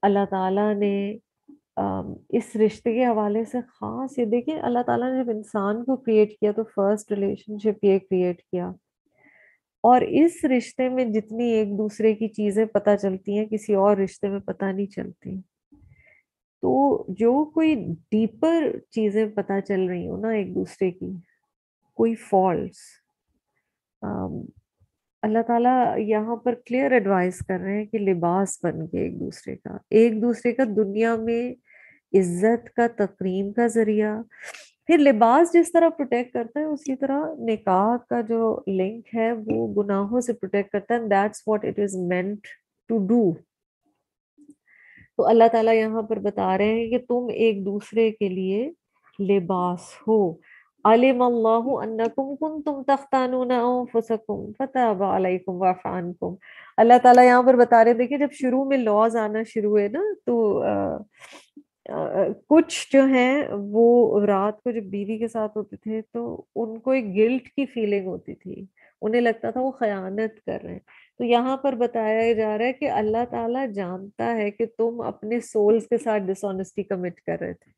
اللہ تعالیٰ نے اس رشتے کے حوالے سے خاص یہ دیکھیں، اللہ تعالیٰ نے جب انسان کو کریٹ کیا تو فرسٹ ریلیشن شپ یہ کریٹ کیا، اور اس رشتے میں جتنی ایک دوسرے کی چیزیں پتہ چلتی ہیں کسی اور رشتے میں پتہ نہیں چلتی. تو جو کوئی ڈیپر چیزیں پتہ چل رہی ہوں نا ایک دوسرے کی، کوئی فالٹس، اللہ تعالیٰ یہاں پر کلیئر ایڈوائز کر رہے ہیں کہ لباس بن کے ایک دوسرے کا دنیا میں عزت کا، تکریم کا ذریعہ. پھر لباس جس طرح پروٹیکٹ کرتا ہے اسی طرح نکاح کا جو لنک ہے وہ گناہوں سے پروٹیکٹ کرتا ہے. that's what it is meant to do. تو اللہ تعالیٰ یہاں پر بتا رہے ہیں کہ تم ایک دوسرے کے لیے لباس ہو. علم اللہ انکم کنتم تختانون انفسکم فتاب علیکم وعفی عنکم. اللہ تعالیٰ یہاں پر بتا رہے، دیکھیں جب شروع میں لاز آنا شروع ہوئے نا تو کچھ جو ہیں وہ رات کو جب بیوی کے ساتھ ہوتے تھے تو ان کو ایک گلٹ کی فیلنگ ہوتی تھی، انہیں لگتا تھا وہ خیانت کر رہے ہیں. تو یہاں پر بتایا جا رہا ہے کہ اللہ تعالیٰ جانتا ہے کہ تم اپنے سولز کے ساتھ ڈس آنیسٹی کمٹ کر رہے تھے،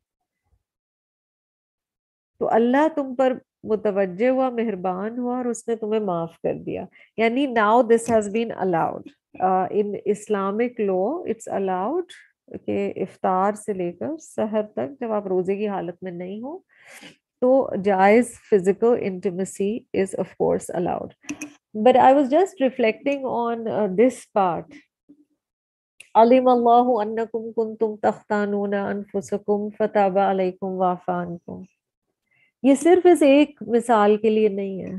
تو اللہ تم پر متوجہ ہوا، مہربان ہوا اور اس نے تمہیں معاف کر دیا. یعنی now this has been allowed in Islamic law. It's allowed کہ افطار سے لے کر سحر تک جب آپ روزے کی حالت میں نہیں ہو تو جائز physical intimacy is of course allowed. But I was just reflecting on this part. علم اللہ انکم کنتم تختانون انفسکم فتاب علیکم وعفی عنکم. یہ صرف اس ایک مثال کے لیے نہیں ہے.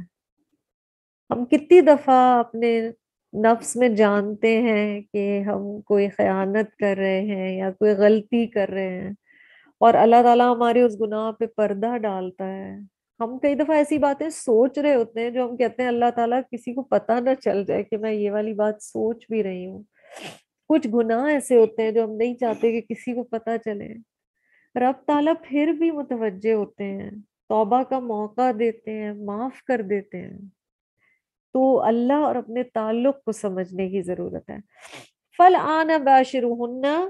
ہم کتنی دفعہ اپنے نفس میں جانتے ہیں کہ ہم کوئی خیانت کر رہے ہیں یا کوئی غلطی کر رہے ہیں اور اللہ تعالیٰ ہمارے اس گناہ پہ پردہ ڈالتا ہے. ہم کئی دفعہ ایسی باتیں سوچ رہے ہوتے ہیں جو ہم کہتے ہیں اللہ تعالیٰ کسی کو پتہ نہ چل جائے کہ میں یہ والی بات سوچ بھی رہی ہوں. کچھ گناہ ایسے ہوتے ہیں جو ہم نہیں چاہتے کہ کسی کو پتہ چلے. رب تعالیٰ پھر بھی متوجہ ہوتے ہیں، توبہ کا موقع دیتے ہیں، معاف کر دیتے ہیں. تو اللہ اور اپنے تعلق کو سمجھنے کی ضرورت ہے. فَالْآنَ بَاشِرُهُنَّ،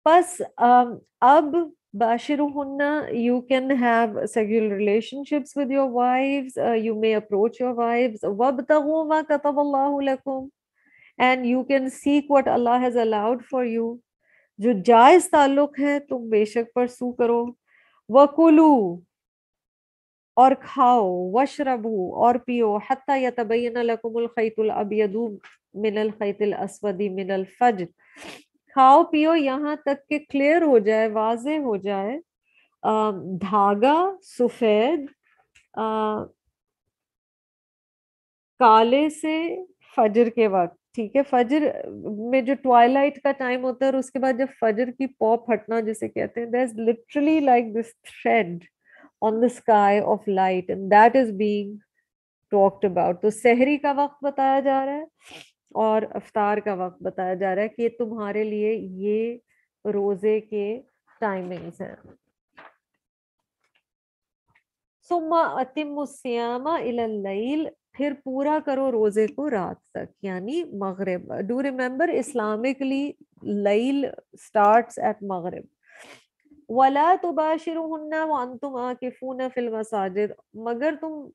پس اب باشرهن, you can have sexual relationships with your wives, you may approach your wives. وَابْتَغُوا مَا كَتَبَ اللَّهُ لَكُمْ, and you can seek what Allah has allowed for you. جو جائز تعلق ہے تم بے شک پرسو کرو. وَكُلُوا، اور کھاؤ. وَاشْرَبُوا، اور پیو. حَتَّى يَتَبَيَّنَ لَكُمُ الْخَيْطُ الْأَبْيَضُ مِنَ الْخَيْطِ الْأَسْوَدِ مِنَ الْفَجْرِ. کھاؤ پیو یہاں تک کہ کلیئر ہو جائے، واضح ہو جائے دھاگا سفید کالے سے فجر کے وقت. ٹھیک ہے، فجر میں جو ٹوائلائٹ کا ٹائم ہوتا ہے اور اس کے بعد جب فجر کی پاپ پھٹنا جسے کہتے ہیں, there's literally like this thread on the sky of light and that is being talked about. تو سحری کا وقت بتایا جا رہا ہے اور افطار کا وقت بتایا جا رہا ہے کہ تمہارے لیے یہ روزے کے ٹائمنگز ہیں. ثم اتم الصیام الی اللیل، پھر پورا کرو روزے کو رات تک یعنی مغرب. ڈو ریمبر اسلامکلی لیل اسٹارٹس ایٹ مغرب. ولا تباشرہن وانتم عاکفون فی المساجد، مگر تم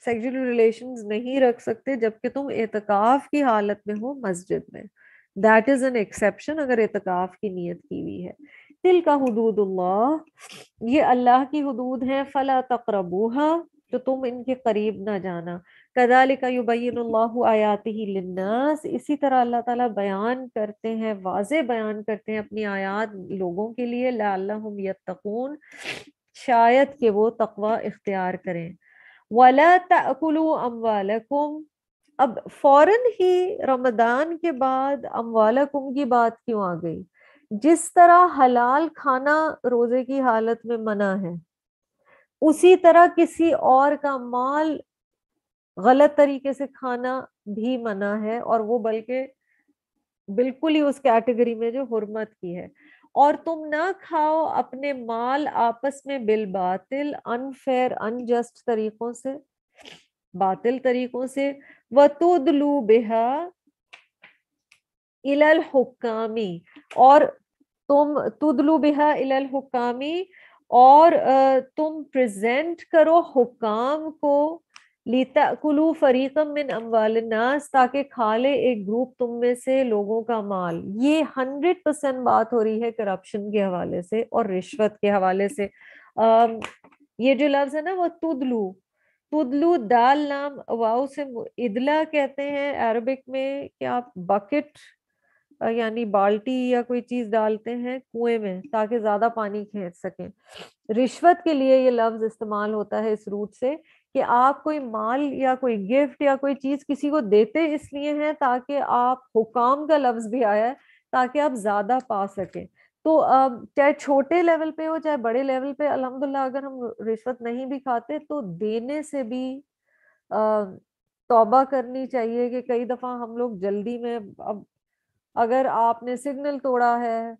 سیکچوئل ریلیشنز نہیں رکھ سکتے جبکہ تم اعتکاف کی حالت میں ہو مسجد میں. دیٹ از این ایکسیپشن اگر اعتکاف کی نیت کی ہوئی ہے. تلک حدود اللہ، یہ اللہ کی حدود ہیں. فلا تقربوها، تو تم ان کے قریب نہ جانا. کذالک یبین اللہ آیاتہ للناس، اسی طرح اللہ تعالیٰ بیان کرتے ہیں، واضح بیان کرتے ہیں اپنی آیات لوگوں کے لیے. لعلہم یتقون، شاید کہ وہ تقوی اختیار کریں. ولا تأکلوا اموالکم، اب فوراً ہی رمضان کے بعد اموالکم کی بات کیوں آ گئی؟ جس طرح حلال کھانا روزے کی حالت میں منع ہے، اسی طرح کسی اور کا مال غلط طریقے سے کھانا بھی منع ہے، اور وہ بلکہ بالکل ہی اس کیٹیگری میں جو حرمت کی ہے. اور تم نہ کھاؤ اپنے مال آپس میں بالباطل، انفیئر انجسٹ طریقوں سے. باطل طریقوں سے. وَتُدْلُوا بِهَا إِلَى الْحُكَّامِ, اور تم تدلو بہا الی الحکام, اور تم پریزنٹ کرو حکام کو, لِتَأْكُلُوا فَرِيقًا مِّنْ أَمْوَالِ النَّاسِ, تاکہ کھا لے ایک گروپ تم میں سے لوگوں کا مال. یہ 100% بات ہو رہی ہے کرپشن کے حوالے سے اور رشوت کے حوالے سے. یہ جو لفظ ہے نا وہ تدلو, تدلو دال لام واؤ سے ادلا کہتے ہیں عربک میں, کہ آپ بکٹ یعنی بالٹی یا کوئی چیز ڈالتے ہیں کنویں میں تاکہ زیادہ پانی کھینچ سکیں. رشوت کے لیے یہ لفظ استعمال ہوتا ہے اس روٹ سے, کہ آپ کوئی مال یا کوئی گفٹ یا کوئی چیز کسی کو دیتے اس لیے ہیں تاکہ آپ, حکام کا لفظ بھی آیا ہے, تاکہ آپ زیادہ پا سکیں. تو چاہے چھوٹے لیول پہ ہو چاہے بڑے لیول پہ, الحمدللہ اگر ہم رشوت نہیں بھی کھاتے تو دینے سے بھی توبہ کرنی چاہیے. کہ کئی دفعہ ہم لوگ جلدی میں, اب اگر آپ نے سگنل توڑا ہے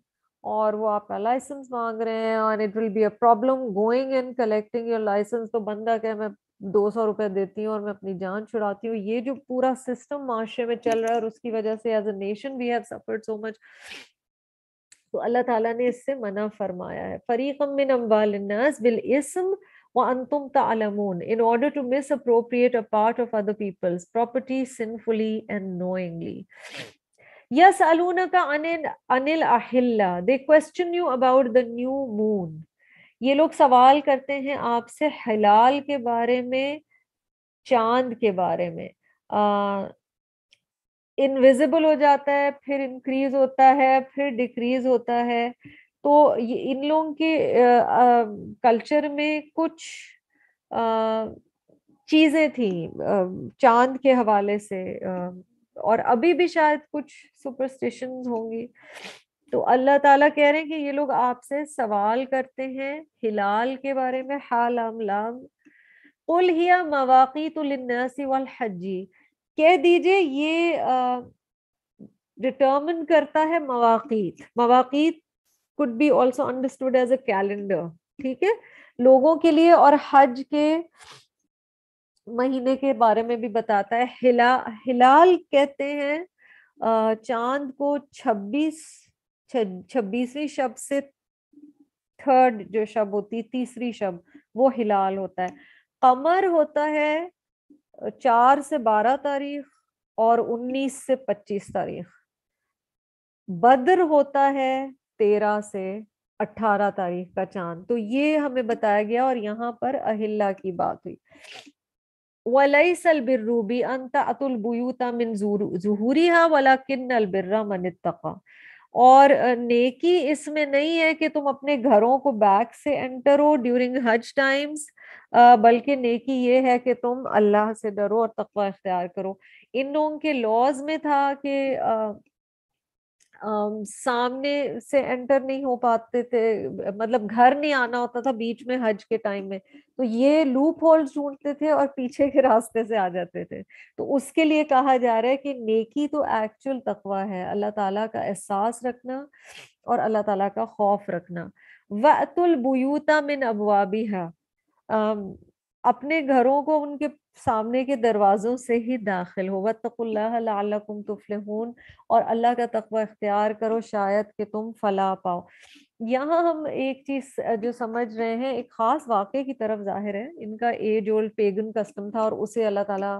اور وہ آپ کا لائسنس مانگ رہے ہیں, اور it will be a problem going and collecting your licence, تو بندہ کہ میں 200 روپے دیتی ہوں اور میں اپنی جان چھڑاتی ہوں. یہ جو پورا سسٹم معاشرے میں چل رہا ہے, اور اس کی وجہ سے as a nation we have suffered so much, تو اللہ تعالیٰ نے اس سے منع فرمایا ہے. فریقا من اموال الناس بالاسم وانتم تعلمون, in order to misappropriate a part of other people's property sinfully and knowingly. يَسْأَلُونَكَ عَنِ الْأَحِلَّةِ, they question you about the new moon. یہ لوگ سوال کرتے ہیں آپ سے حلال کے بارے میں, چاند کے بارے میں. انویزیبل ہو جاتا ہے, پھر انکریز ہوتا ہے, پھر ڈیکریز ہوتا ہے. تو ان لوگوں کے کلچر میں کچھ چیزیں تھیں چاند کے حوالے سے, اور ابھی بھی شاید کچھ سپرسٹیشنز ہوں گی. تو اللہ تعالیٰ کہہ رہے ہیں کہ یہ لوگ آپ سے سوال کرتے ہیں ہلال کے بارے میں, حالام لام. قُلْ هِيَ مَوَاقِيتُ لِلنَّاسِ وَالْحَجِّ, کہہ دیجئے یہ ڈٹرمن کرتا ہے مواقیت. مواقیت could be also understood as a calendar, ٹھیک ہے, لوگوں کے لیے, اور حج کے مہینے کے بارے میں بھی بتاتا ہے. ہلال کہتے ہیں چاند کو 26ویں شب سے تھرڈ جو شب ہوتی, تیسری شب, وہ ہلال ہوتا ہے. قمر ہوتا ہے 4 سے 12 تاریخ اور 19 سے 25 تاریخ. بدر ہوتا ہے 13 سے 18 تاریخ کا چاند. تو یہ ہمیں بتایا گیا, اور یہاں پر اہلہ کی بات ہوئی. وَلَيْسَ الْبِرُّ بِأَن تَأْتُوا الْبُيُوتَ مِنْ ظُهُورِهَا وَلَكِنَّ الْبِرَّ مَنِ اتَّقَى, اور نیکی اس میں نہیں ہے کہ تم اپنے گھروں کو بیک سے انٹر ہو ڈیورنگ حج ٹائمز, بلکہ نیکی یہ ہے کہ تم اللہ سے ڈرو اور تقوی اختیار کرو. ان لوگوں کے لاز میں تھا کہ سامنے سے انٹر نہیں ہو پاتے تھے, مطلب گھر نہیں آنا ہوتا تھا بیچ میں حج کے ٹائم میں, تو یہ لوپ ہولز ڈھونڈتے تھے اور پیچھے کے راستے سے آ جاتے تھے. تو اس کے لیے کہا جا رہا ہے کہ نیکی تو ایکچوئل تقوی ہے, اللہ تعالیٰ کا احساس رکھنا اور اللہ تعالیٰ کا خوف رکھنا. وَأْتُوا الْبُيُوتَ مِنْ أَبْوَابِهَا, اپنے گھروں کو ان کے سامنے کے دروازوں سے ہی داخل ہو. وَاتَّقُوا اللَّهَ لَعَلَّكُمْ تُفْلِحُونَ, اور اللہ کا تقوی اختیار کرو شاید کہ تم فلاح پاؤ. یہاں ہم ایک چیز جو سمجھ رہے ہیں, ایک خاص واقعے کی طرف ظاہر ہے. ان کا ایج اولڈ پیگن کسٹم تھا, اور اسے اللہ تعالیٰ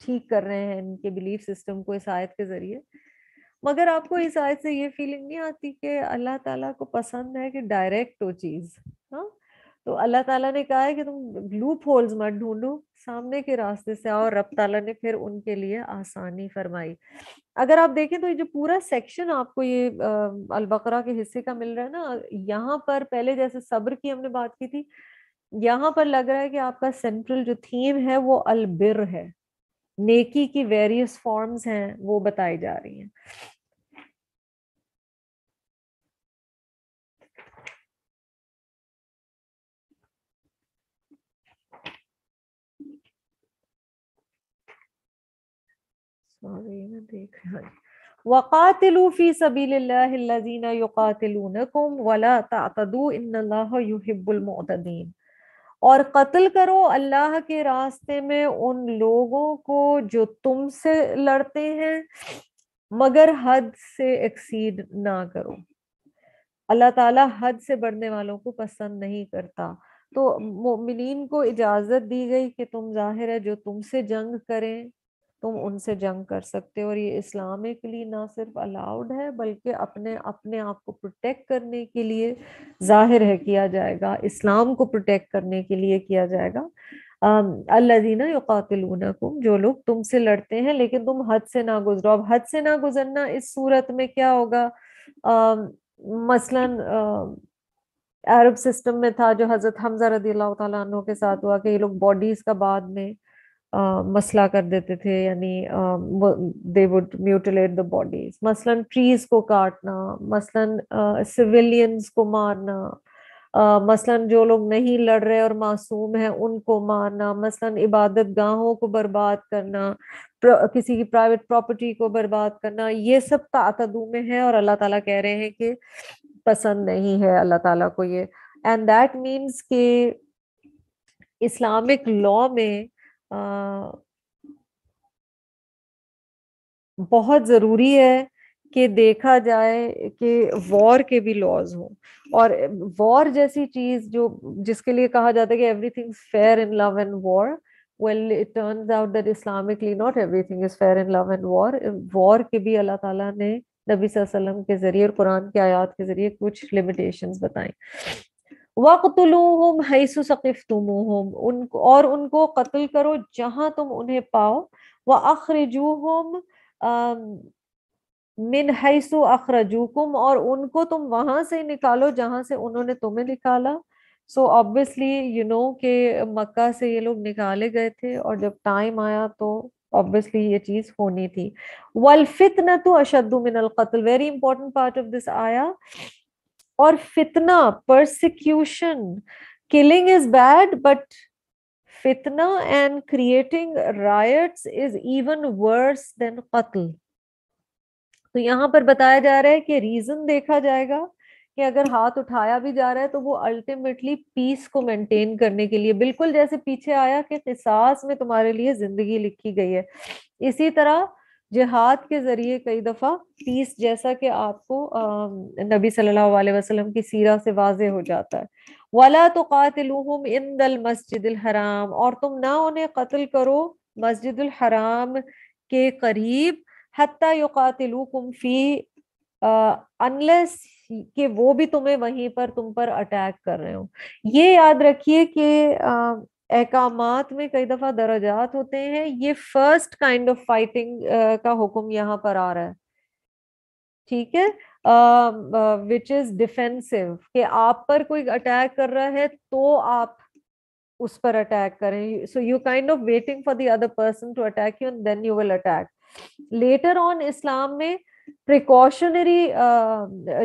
ٹھیک کر رہے ہیں ان کے بلیف سسٹم کو اس آیت کے ذریعے. مگر آپ کو اس آیت سے یہ فیلنگ نہیں آتی کہ اللہ تعالیٰ کو پسند ہے کہ ڈائریکٹ ہو چیز؟ ہاں, تو اللہ تعالیٰ نے کہا ہے کہ تم لوپ ہولز مت ڈھونڈو, سامنے کے راستے سے آؤ. رب تعالیٰ نے پھر ان کے لیے آسانی فرمائی. اگر آپ دیکھیں تو یہ جو پورا سیکشن آپ کو یہ البقرہ کے حصے کا مل رہا ہے نا, یہاں پر پہلے جیسے صبر کی ہم نے بات کی تھی, یہاں پر لگ رہا ہے کہ آپ کا سینٹرل جو تھیم ہے وہ البر ہے, نیکی کی ویریس فارمز ہیں وہ بتائی جا رہی ہیں. وَقَاتِلُوا فِي سَبِيلِ اللَّهِ الَّذِينَ يُقَاتِلُونَكُمْ وَلَا تَعْتَدُوا إِنَّ اللَّهَ يُحِبُّ الْمُعْتَدِينَ, اور قتل کرو اللہ کے راستے میں ان لوگوں کو جو تم سے لڑتے ہیں، مگر حد سے ایکسیڈ نہ کرو. اللہ تعالیٰ حد سے بڑھنے والوں کو پسند نہیں کرتا. تو مومنین کو اجازت دی گئی کہ تم ظاہر ہے جو تم سے جنگ کریں تم ان سے جنگ کر سکتے ہو، اور یہ اسلامکلی نہ صرف الاؤڈ ہے بلکہ اپنے آپ کو پروٹیکٹ کرنے کے لیے ظاہر ہے کیا جائے گا، اسلام کو پروٹیکٹ کرنے کے لیے کیا جائے گا. الذین یقاتلونکم، جو لوگ تم سے لڑتے ہیں لیکن تم حد سے نہ گزرو. اب حد سے نہ گزرنا اس صورت میں کیا ہوگا؟ مثلاً عرب سسٹم میں تھا جو حضرت حمزہ رضی اللہ تعالیٰ عنہ کے ساتھ ہوا کہ یہ لوگ باڈیز کا بعد میں مسئلہ کر دیتے تھے، یعنی they would mutilate the bodies. مثلاً ٹریز کو کاٹنا، مثلاً سویلینز کو مارنا، مثلاً جو لوگ نہیں لڑ رہے اور معصوم ہیں ان کو مارنا، مثلاً عبادت گاہوں کو برباد کرنا، کسی کی پرائیویٹ پراپرٹی کو برباد کرنا، یہ سب تعتدو میں ہے اور اللہ تعالیٰ کہہ رہے ہیں کہ پسند نہیں ہے اللہ تعالیٰ کو یہ. اینڈ دیٹ مینس کہ اسلامک لا میں بہت ضروری ہے کہ دیکھا جائے کہ وار کے بھی لاز ہوں، اور وار جیسی چیز جس کے لیے کہا جاتا ہے کہ everything fair in love and war. well it turns out that Islamically not everything is fair in love and war. وار کے بھی اللہ تعالیٰ نے نبی صلی اللہ علیہ وسلم کے ذریعے اور قرآن کی آیات کے ذریعے کچھ لمیٹیشنز بتائیں. وَاقْتُلُوهُمْ حَيْثُ ثَقِفْتُمُوهُمْ، اور ان کو قتل کرو جہاں تم انہیں پاؤ. وَأَخْرِجُوهُمْ مِنْ حَيْثُ أَخْرَجُوكُمْ، اور ان کو تم وہاں سے نکالو جہاں سے انہوں نے تمہیں نکالا. سو obviously کہ مکہ سے یہ لوگ نکالے گئے تھے اور جب ٹائم آیا تو obviously یہ چیز ہونی تھی. وَالْفِتْنَةُ أَشَدُّ مِنَ الْقَتْلِ، very important part of this ayah. اور فتنہ، persecution، killing is bad but فتنہ and creating riots is even worse than قتل. تو یہاں پر بتایا جا رہا ہے کہ ریزن دیکھا جائے گا کہ اگر ہاتھ اٹھایا بھی جا رہا ہے تو وہ الٹیمیٹلی پیس کو مینٹین کرنے کے لیے، بالکل جیسے پیچھے آیا کہ قصاص میں تمہارے لیے زندگی لکھی گئی ہے، اسی طرح جہاد کے ذریعے کئی دفعہ پیس، جیسا کہ آپ کو نبی صلی اللہ علیہ وسلم کی سیرہ سے واضح ہو جاتا ہے. وَلَا تُقَاتِلُوهُمْ عِنْدَ الْمَسْجِدِ الْحَرَامِ، اور تم نہ انہیں قتل کرو مسجد الحرام کے قریب، حَتَّى يُقَاتِلُوكُمْ فِي، unless کہ وہ بھی تمہیں وہیں پر تم پر اٹیک کر رہے ہوں. یہ یاد رکھیے کہ احکامات میں کئی دفعہ درجات ہوتے ہیں. یہ فرسٹ کائنڈ آف فائٹنگ کا حکم یہاں پر آ رہا ہے، ٹھیک ہے، وچ از ڈیفینسو، کہ آپ پر کوئی اٹیک کر رہا ہے تو آپ اس پر اٹیک کریں. So you kind of waiting for the other person to attack you and then you will attack. Later on اسلام میں پریکاشنری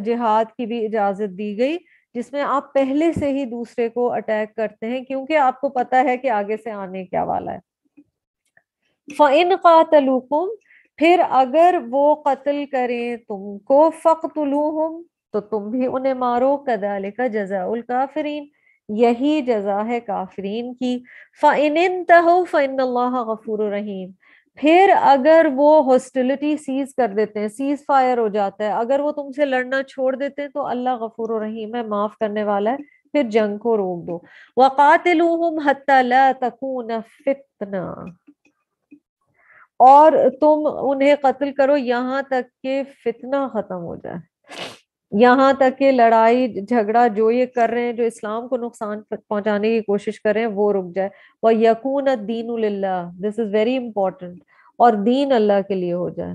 جہاد کی بھی اجازت دی گئی، جس میں آپ پہلے سے ہی دوسرے کو اٹیک کرتے ہیں کیونکہ آپ کو پتا ہے کہ آگے سے آنے کیا والا ہے. فَإِنْ قَاتَلُوكُمْ، پھر اگر وہ قتل کریں تم کو، فَقْتُلُوهُمْ، تو تم بھی انہیں مارو. كَذَلِكَ جَزَاءُ الْكَافِرِينَ، یہی جزا ہے کافرین کی. فَإِنِ انْتَهُوا فَإِنَّ اللَّهَ غَفُورٌ رَحِيمٌ، پھر اگر وہ ہاسٹیلٹی سیز کر دیتے ہیں، سیز فائر ہو جاتا ہے، اگر وہ تم سے لڑنا چھوڑ دیتے ہیں تو اللہ غفور و رحیم ہے، معاف کرنے والا ہے، پھر جنگ کو روک دو. وَقَاتِلُوهُمْ حَتَّى لَا تَكُونَ فِتْنَةٌ، اور تم انہیں قتل کرو یہاں تک کہ فتنہ ختم ہو جائے، یہاں تک کہ لڑائی جھگڑا جو یہ کر رہے ہیں، جو اسلام کو نقصان پہنچانے کی کوشش کر رہے ہیں، وہ رک جائے. وَيَكُونَ الدِّينُ لِلَّهِ، this is very important، اور دین اللہ کے لیے ہو جائے.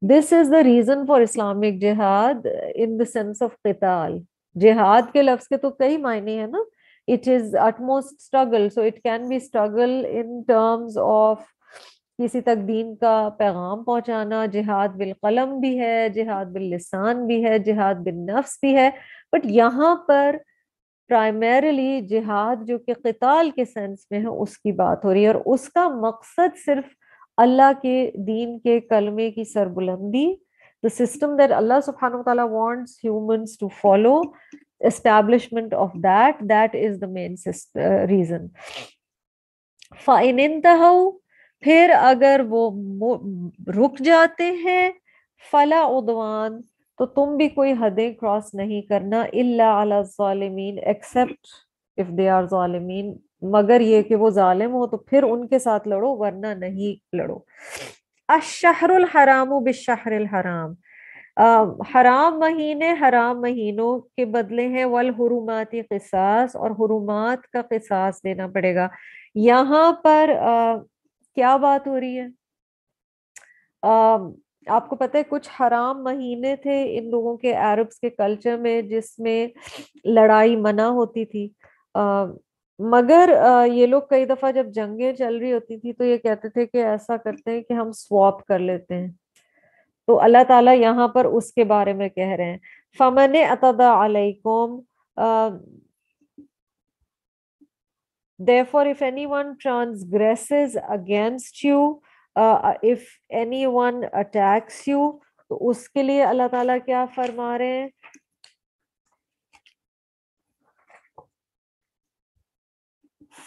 This is the reason for Islamic jihad in the sense of قتال. جہاد کے لفظ کے تو کئی معنی ہیں نا. It is utmost struggle, so it can be struggle in terms of کسی تک دین کا پیغام پہنچانا. جہاد بالقلم بھی ہے، جہاد باللسان بھی ہے، جہاد بالنفس بھی ہے، بٹ یہاں پر پرائمریلی جہاد جو کہ قتال کے سینس میں ہے اس کی بات ہو رہی ہے، اور اس کا مقصد صرف اللہ کے دین کے کلمے کی سربلندی. The system that Allah subhanahu wa ta'ala wants humans to follow establishment of that is the main reason. فَإِنِ انتهوا, پھر اگر وہ رک جاتے ہیں, فلا عدوان, تو تم بھی کوئی حدیں کراس نہیں کرنا, الا علی الظالمین, ایکسپٹ اف دے آر ظالمین, مگر یہ کہ وہ ظالم ہو تو پھر ان کے ساتھ لڑو, ورنہ نہیں لڑو. الشہر الحرام بالشہر الحرام, حرام مہینے حرام مہینوں کے بدلے ہیں, والحرمات قصاص, اور حرمات کا قصاص دینا پڑے گا. یہاں پر کیا بات ہو رہی ہے؟ آپ کو پتہ ہے کچھ حرام مہینے تھے ان لوگوں کے, عربس کے کلچر میں, جس میں لڑائی منع ہوتی تھی, مگر یہ لوگ کئی دفعہ جب جنگیں چل رہی ہوتی تھی تو یہ کہتے تھے کہ ایسا کرتے ہیں کہ ہم سواپ کر لیتے ہیں. تو اللہ تعالیٰ یہاں پر اس کے بارے میں کہہ رہے ہیں, فَمَنِ اعْتَدَى عَلَيْكُمْ, therefore if anyone transgresses against you, if anyone attacks you, تو اس کے لیے اللہ تعالیٰ کیا فرما رہے ہیں,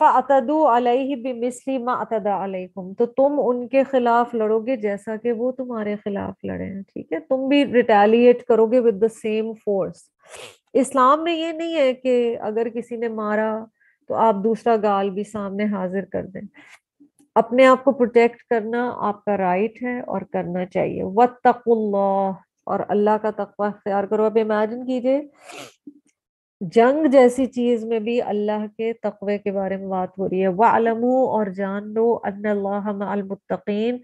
فَاعْتَدُوا عَلَيْهِ بِمِثْلِ مَا اعْتَدَى عَلَيْكُمْ, تو تم ان کے خلاف لڑو گے جیسا کہ وہ تمہارے خلاف لڑے ہیں. ٹھیک ہے, تم بھی ریٹیلیٹ کرو گے with the same force. اسلام میں یہ نہیں ہے کہ اگر کسی نے مارا تو آپ دوسرا گال بھی سامنے حاضر کر دیں. اپنے آپ کو پروٹیکٹ کرنا آپ کا رائٹ ہے اور کرنا چاہیے. وَاتَّقُوا اللَّهَ, اور اللہ کا تقوی اختیار کرو. اب امیجن کیجئے جنگ جیسی چیز میں بھی اللہ کے تقوی کے بارے میں بات ہو رہی ہے. وَاعْلَمُوا, اور جان لو, أَنَّ اللَّهَ مَعَ الْمُتَّقِينَ,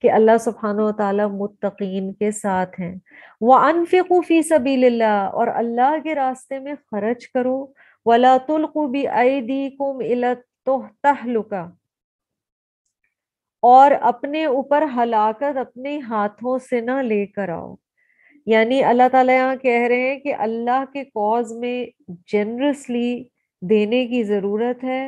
کہ اللہ سبحانہ وتعالیٰ متقین کے ساتھ ہیں. وَأَنفِقُوا فِي سَبِيلِ اللَّهِ, اور اللہ کے راستے میں خرچ کرو. وَلَا تُلْقُوا بِأَيْدِيكُمْ إِلَى التَّهْلُكَةِ, اور اپنے اوپر ہلاکت اپنے ہاتھوں سے نہ لے کر آؤ. یعنی اللہ تعالیٰ یہاں کہہ رہے ہیں کہ اللہ کے کاز میں جنرسلی دینے کی ضرورت ہے,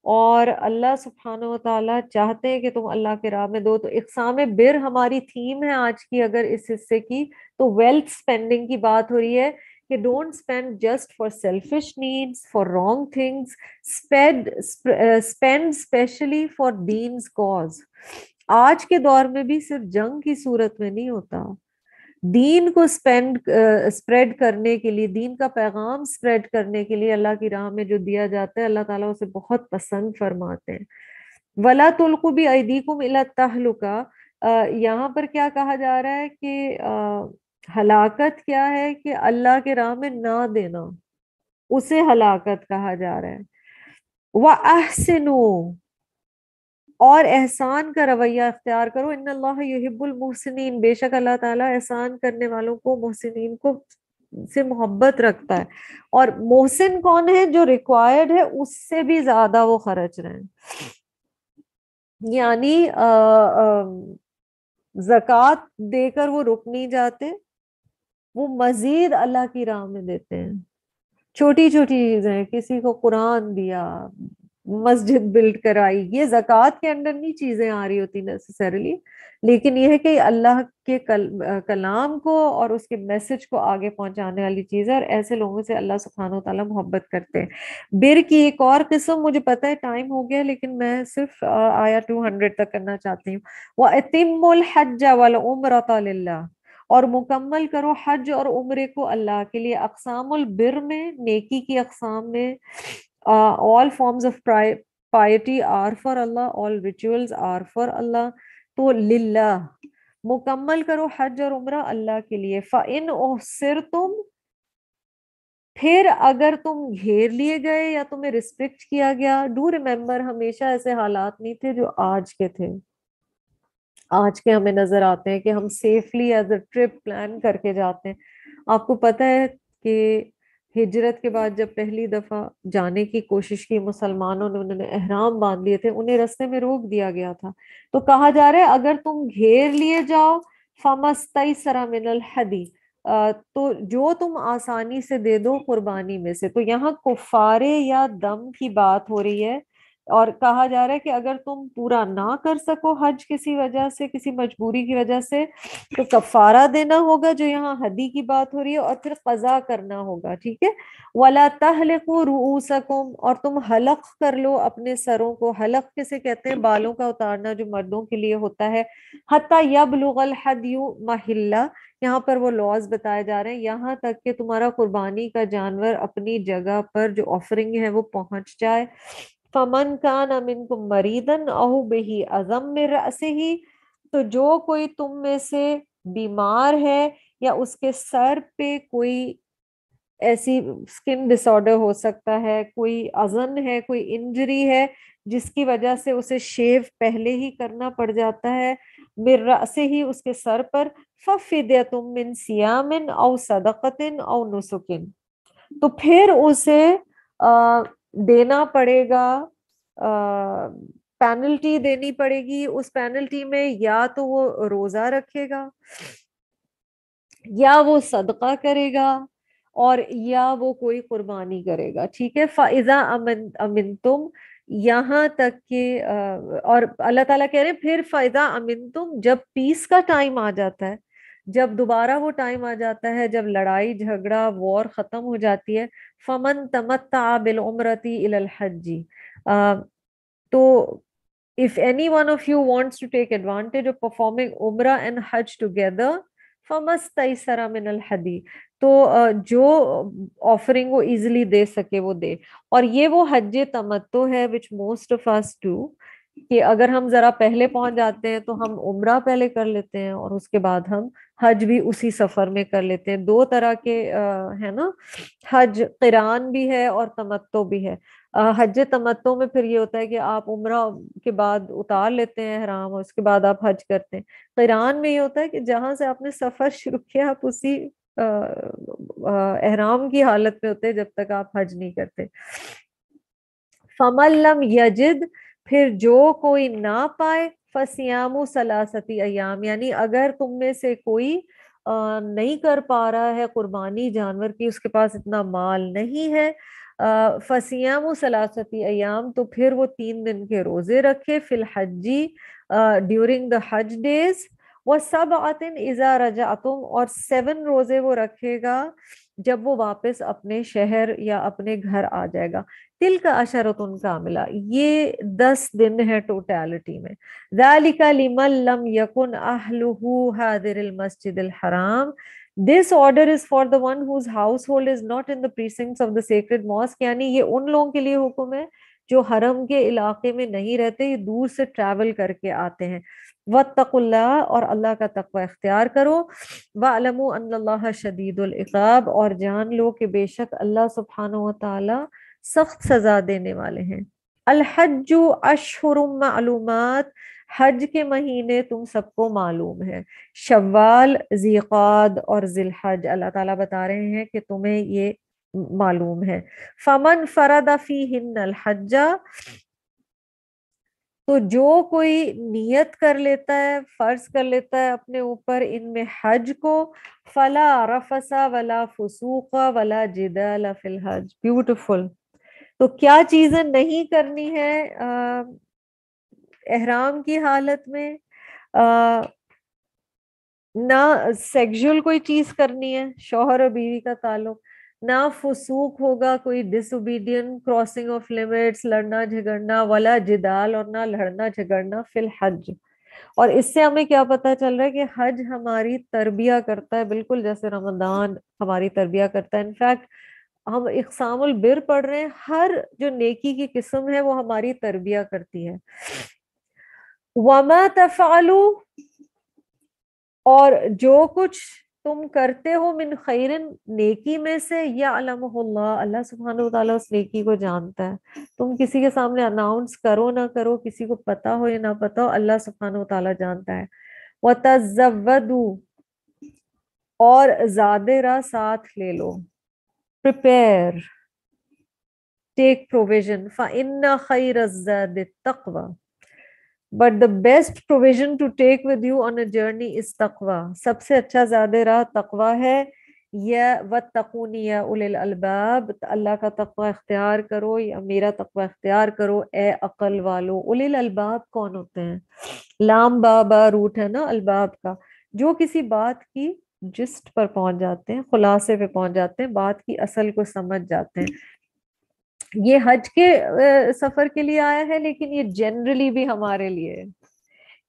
اور اللہ سبحانہ و تعالیٰ چاہتے ہیں کہ تم اللہ کے راہ میں دو. تو اقسام بر ہماری تھیم ہے آج کی, اگر اس حصے کی, تو ویلتھ اسپینڈنگ کی بات ہو رہی ہے کہ don't spend just for selfish needs, for wrong things, spend especially for دین's کاز. آج کے دور میں بھی صرف جنگ کی صورت میں نہیں ہوتا, دین کو اسپریڈ کرنے کے لیے, دین کا پیغام اسپریڈ کرنے کے لیے اللہ کی راہ میں جو دیا جاتا ہے اللہ تعالیٰ اسے بہت پسند فرماتے ہیں. وَلَا تُلْقُوا بِأَيْدِيكُمْ إِلَى التَّهْلُكَةِ, یہاں پر کیا کہا جا رہا ہے کہ ہلاکت کیا ہے, کہ اللہ کے راہ میں نہ دینا, اسے ہلاکت کہا جا رہا ہے. وَأَحْسِنُوا, اور احسان کا رویہ اختیار کرو. ان اللہ یحب المحسنین, بے شک اللہ تعالیٰ احسان کرنے والوں کو, محسنین کو سے محبت رکھتا ہے. اور محسن کون ہے؟ جو ریکوائرڈ ہے اس سے بھی زیادہ وہ خرچ رہے ہیں. یعنی زکوٰۃ دے کر وہ رک نہیں جاتے, وہ مزید اللہ کی راہ میں دیتے ہیں. چھوٹی چھوٹی چیزیں, کسی کو قرآن دیا, مسجد بلڈ کرائی, یہ زکوٰۃ کے انڈر نہیں چیزیں آ رہی ہوتی نیسیسریلی, لیکن یہ ہے کہ اللہ کے کلام کو اور اس کے میسج کو آگے پہنچانے والی چیز ہے, اور ایسے لوگوں سے اللہ سبحانہ وتعالیٰ محبت کرتے ہیں. بر کی ایک اور قسم, مجھے پتہ ہے ٹائم ہو گیا لیکن میں صرف آیا 200 تک کرنا چاہتی ہوں. وَأَتِمُّوا الْحَجَّ وَالْعُمْرَةَ لِلَّهِ, اور مکمل کرو حج اور عمرے کو اللہ کے لیے. اقسام البر میں, نیکی کی اقسام میں, all forms of piety are for Allah, all rituals are for Allah. تو للہ, مکمل کرو حج اور عمرہ اللہ کے لیے. فَإِنْ أُحْصِرْتُمْ, پھر اگر تم گھیر لیے گئے یا تمہیں ریسٹرکٹ کیا گیا. ڈو ریممبر, ہمیشہ ایسے حالات نہیں تھے جو آج کے تھے. آج کے ہمیں نظر آتے ہیں کہ ہم safely as a trip plan کر کے جاتے ہیں. آپ کو پتہ ہے کہ ہجرت کے بعد جب پہلی دفعہ جانے کی کوشش کی مسلمانوں نے, انہوں نے احرام باندھ لیے تھے, انہیں رستے میں روک دیا گیا تھا. تو کہا جا رہا ہے اگر تم گھیر لیے جاؤ, فَمَسْتَيْسَرَ مِنَ الْحَدِي, تو جو تم آسانی سے دے دو قربانی میں سے. تو یہاں کفارے یا دم کی بات ہو رہی ہے, اور کہا جا رہا ہے کہ اگر تم پورا نہ کر سکو حج کسی وجہ سے، کسی مجبوری کی وجہ سے، تو کفارہ دینا ہوگا، جو یہاں ہدی کی بات ہو رہی ہے، اور پھر قضا کرنا ہوگا، ٹھیک ہے. وَلَا تَحْلِقُوا رُؤُوسَكُمْ، اور تم حلق کر لو اپنے سروں کو. حلق کسے کہتے ہیں؟ بالوں کا اتارنا جو مردوں کے لیے ہوتا ہے. حَتَّى يَبْلُغَ الْحَدْيُ مَحِلَّهُ، یہاں پر وہ لاز بتائے جا رہے ہیں، یہاں تک کہ تمہارا قربانی کا جانور اپنی جگہ پر جو آفرنگ ہے وہ پہنچ جائے. فَمَنْ كَانَ مِنْكُمْ مَرِيضًا أَوْ بِهِ أَذًى مِّن رَأْسِهِ، تو جو کوئی تم میں سے بیمار ہے یا اس کے سر پہ کوئی ایسی اسکن ڈس آرڈر ہو سکتا ہے، کوئی اذن ہے، کوئی انجری ہے جس کی وجہ سے اسے شیو پہلے ہی کرنا پڑ جاتا ہے، من رأسہ ہی اس کے سر پر، فَفِدْيَةٌ مِّن صِيَامٍ أَوْ صَدَقَةٍ أَوْ نُسُكٍ، تو پھر اسے دینا پڑے گا، پینلٹی دینی پڑے گی. اس پینلٹی میں یا تو وہ روزہ رکھے گا، یا وہ صدقہ کرے گا، اور یا وہ کوئی قربانی کرے گا. ٹھیک ہے. فَإِذَا أَمِنْتُمْ، یہاں تک کہ اور اللہ تعالیٰ کہہ رہے ہیں پھر فَإِذَا أَمِنْتُمْ، جب پیس کا ٹائم آ جاتا ہے، جب دوبارہ وہ ٹائم آ جاتا ہے، جب لڑائی جھگڑا وار ختم ہو جاتی ہے، فَمَن تَمَتَّعَ بِالْعُمْرَةِ إِلَى الْحَجِّ، تو if any one of you wants to take advantage of performing Umrah and Hajj together, فَمَسْتَيْسَرَ مِنَ الْحَدِي، تو جو آفرنگ وہ ایزیلی دے سکے وہ دے. اور یہ وہ حج تمتع ہے which most of us do، کہ اگر ہم ذرا پہلے پہنچ جاتے ہیں تو ہم عمرہ پہلے کر لیتے ہیں، اور اس کے بعد ہم حج بھی اسی سفر میں کر لیتے ہیں. دو طرح کے ہے نا، حج قران بھی ہے اور تمتع بھی ہے. حج تمتع میں پھر یہ ہوتا ہے کہ آپ عمرہ کے بعد اتار لیتے ہیں احرام، اور اس کے بعد آپ حج کرتے ہیں. قران میں یہ ہوتا ہے کہ جہاں سے آپ نے سفر شروع کیا آپ اسی احرام کی حالت میں ہوتے ہیں جب تک آپ حج نہیں کرتے. فَمَن لَّمْ يَجِدْ، پھر جو کوئی نہ پائے، فَصِيَامُ ثَلَاثَةِ أَيَّامٍ، یعنی اگر تم میں سے کوئی نہیں کر پا رہا ہے قربانی جانور کی، اس کے پاس اتنا مال نہیں ہے، فَصِيَامُ ثَلَاثَةِ أَيَّامٍ، تو پھر وہ 3 دن کے روزے رکھے، فی الحجی، ڈیورنگ دا حج ڈیز، وَسَبْعَةٍ إِذَا رَجَعْتُمْ، اور 7 روزے وہ رکھے گا جب وہ واپس اپنے شہر یا اپنے گھر آ جائے گا. تِلْکَ عَشَرَةٌ کاملہ، یہ 10 دن ہے ٹوٹالٹی میں. ذَلِكَ لِمَن لَّمْ يَكُنْ أَهْلُهُ حَاضِرِ الْمَسْجِدِ الْحَرَامِ، This order is for the one whose household is not in the precincts of the sacred mosque، یعنی یہ ان لوگوں کے لیے حکم ہے جو حرم کے علاقے میں نہیں رہتے، یہ دور سے ٹریول کر کے آتے ہیں. وَاتَّقُوا اللَّهَ، اور اللہ کا تقوی اختیار کرو. وَاعْلَمُوا أَنَّ اللَّهَ شَدِيدُ الْعِقَابِ، اور جان لو کہ بے شک اللہ سبحانہ و تعالی سخت سزا دینے والے ہیں. الحج اشہر معلومات، حج کے مہینے تم سب کو معلوم ہے، شوال، ذیقعد اور ذی الحج، اللہ تعالیٰ بتا رہے ہیں کہ تمہیں یہ معلوم ہے. فمن فرد فیہن الحج، تو جو کوئی نیت کر لیتا ہے، فرض کر لیتا ہے اپنے اوپر ان میں حج کو، فلا رفث ولا فسوق ولا جدال فی الحج. بیوٹیفل. تو کیا چیزیں نہیں کرنی ہے احرام کی حالت میں؟ نہ سیکشول کوئی چیز کرنی ہے، شوہر اور بیوی کا تعلق، نہ فسوق ہوگا، کوئی ڈس اوبیڈین، کراسنگ آف لمٹس، لڑنا جھگڑنا، ولا جدال، اور نہ لڑنا جھگڑنا فی الحج. اور اس سے ہمیں کیا پتہ چل رہا ہے کہ حج ہماری تربیہ کرتا ہے، بالکل جیسے رمضان ہماری تربیہ کرتا ہے. انفیکٹ ہم اقسام البر پڑھ رہے ہیں، ہر جو نیکی کی قسم ہے وہ ہماری تربیہ کرتی ہے. وَمَا تَفْعَلُوا، اور جو کچھ تم کرتے ہو، من خیرن، نیکی میں سے، یعلمہ اللہ، اللہ سبحانہ و تعالیٰ اس نیکی کو جانتا ہے. تم کسی کے سامنے اناؤنس کرو نہ کرو، کسی کو پتا ہو یا نہ پتا ہو، اللہ سبحانہ و تعالیٰ جانتا ہے. وَتَزَوَّدُوا، اور زیادہ راہ ساتھ لے لو. prepare، take provision. فَإِنَّ خَيْرَ الزَّادِ التَّقْوَى، but the best provision to take with you on a journey is taqwa. سب سے اچھا زیادہ راہ تقوی ہے. یا واتقونی یا اولی الالباب، اللہ کا تقوی اختیار کرو یا میرا تقوی اختیار کرو اے عقل والو۔ اولی الالباب کون ہوتے ہیں؟ لام بابا روٹ ہے نا الباب کا، جو کسی بات کی جسٹ پر پہنچ جاتے ہیں، خلاصے پہ پہنچ جاتے ہیں، بات کی اصل کو سمجھ جاتے ہیں۔ یہ حج کے سفر کے لیے آیا ہے، لیکن یہ جنرلی بھی ہمارے لیے ہے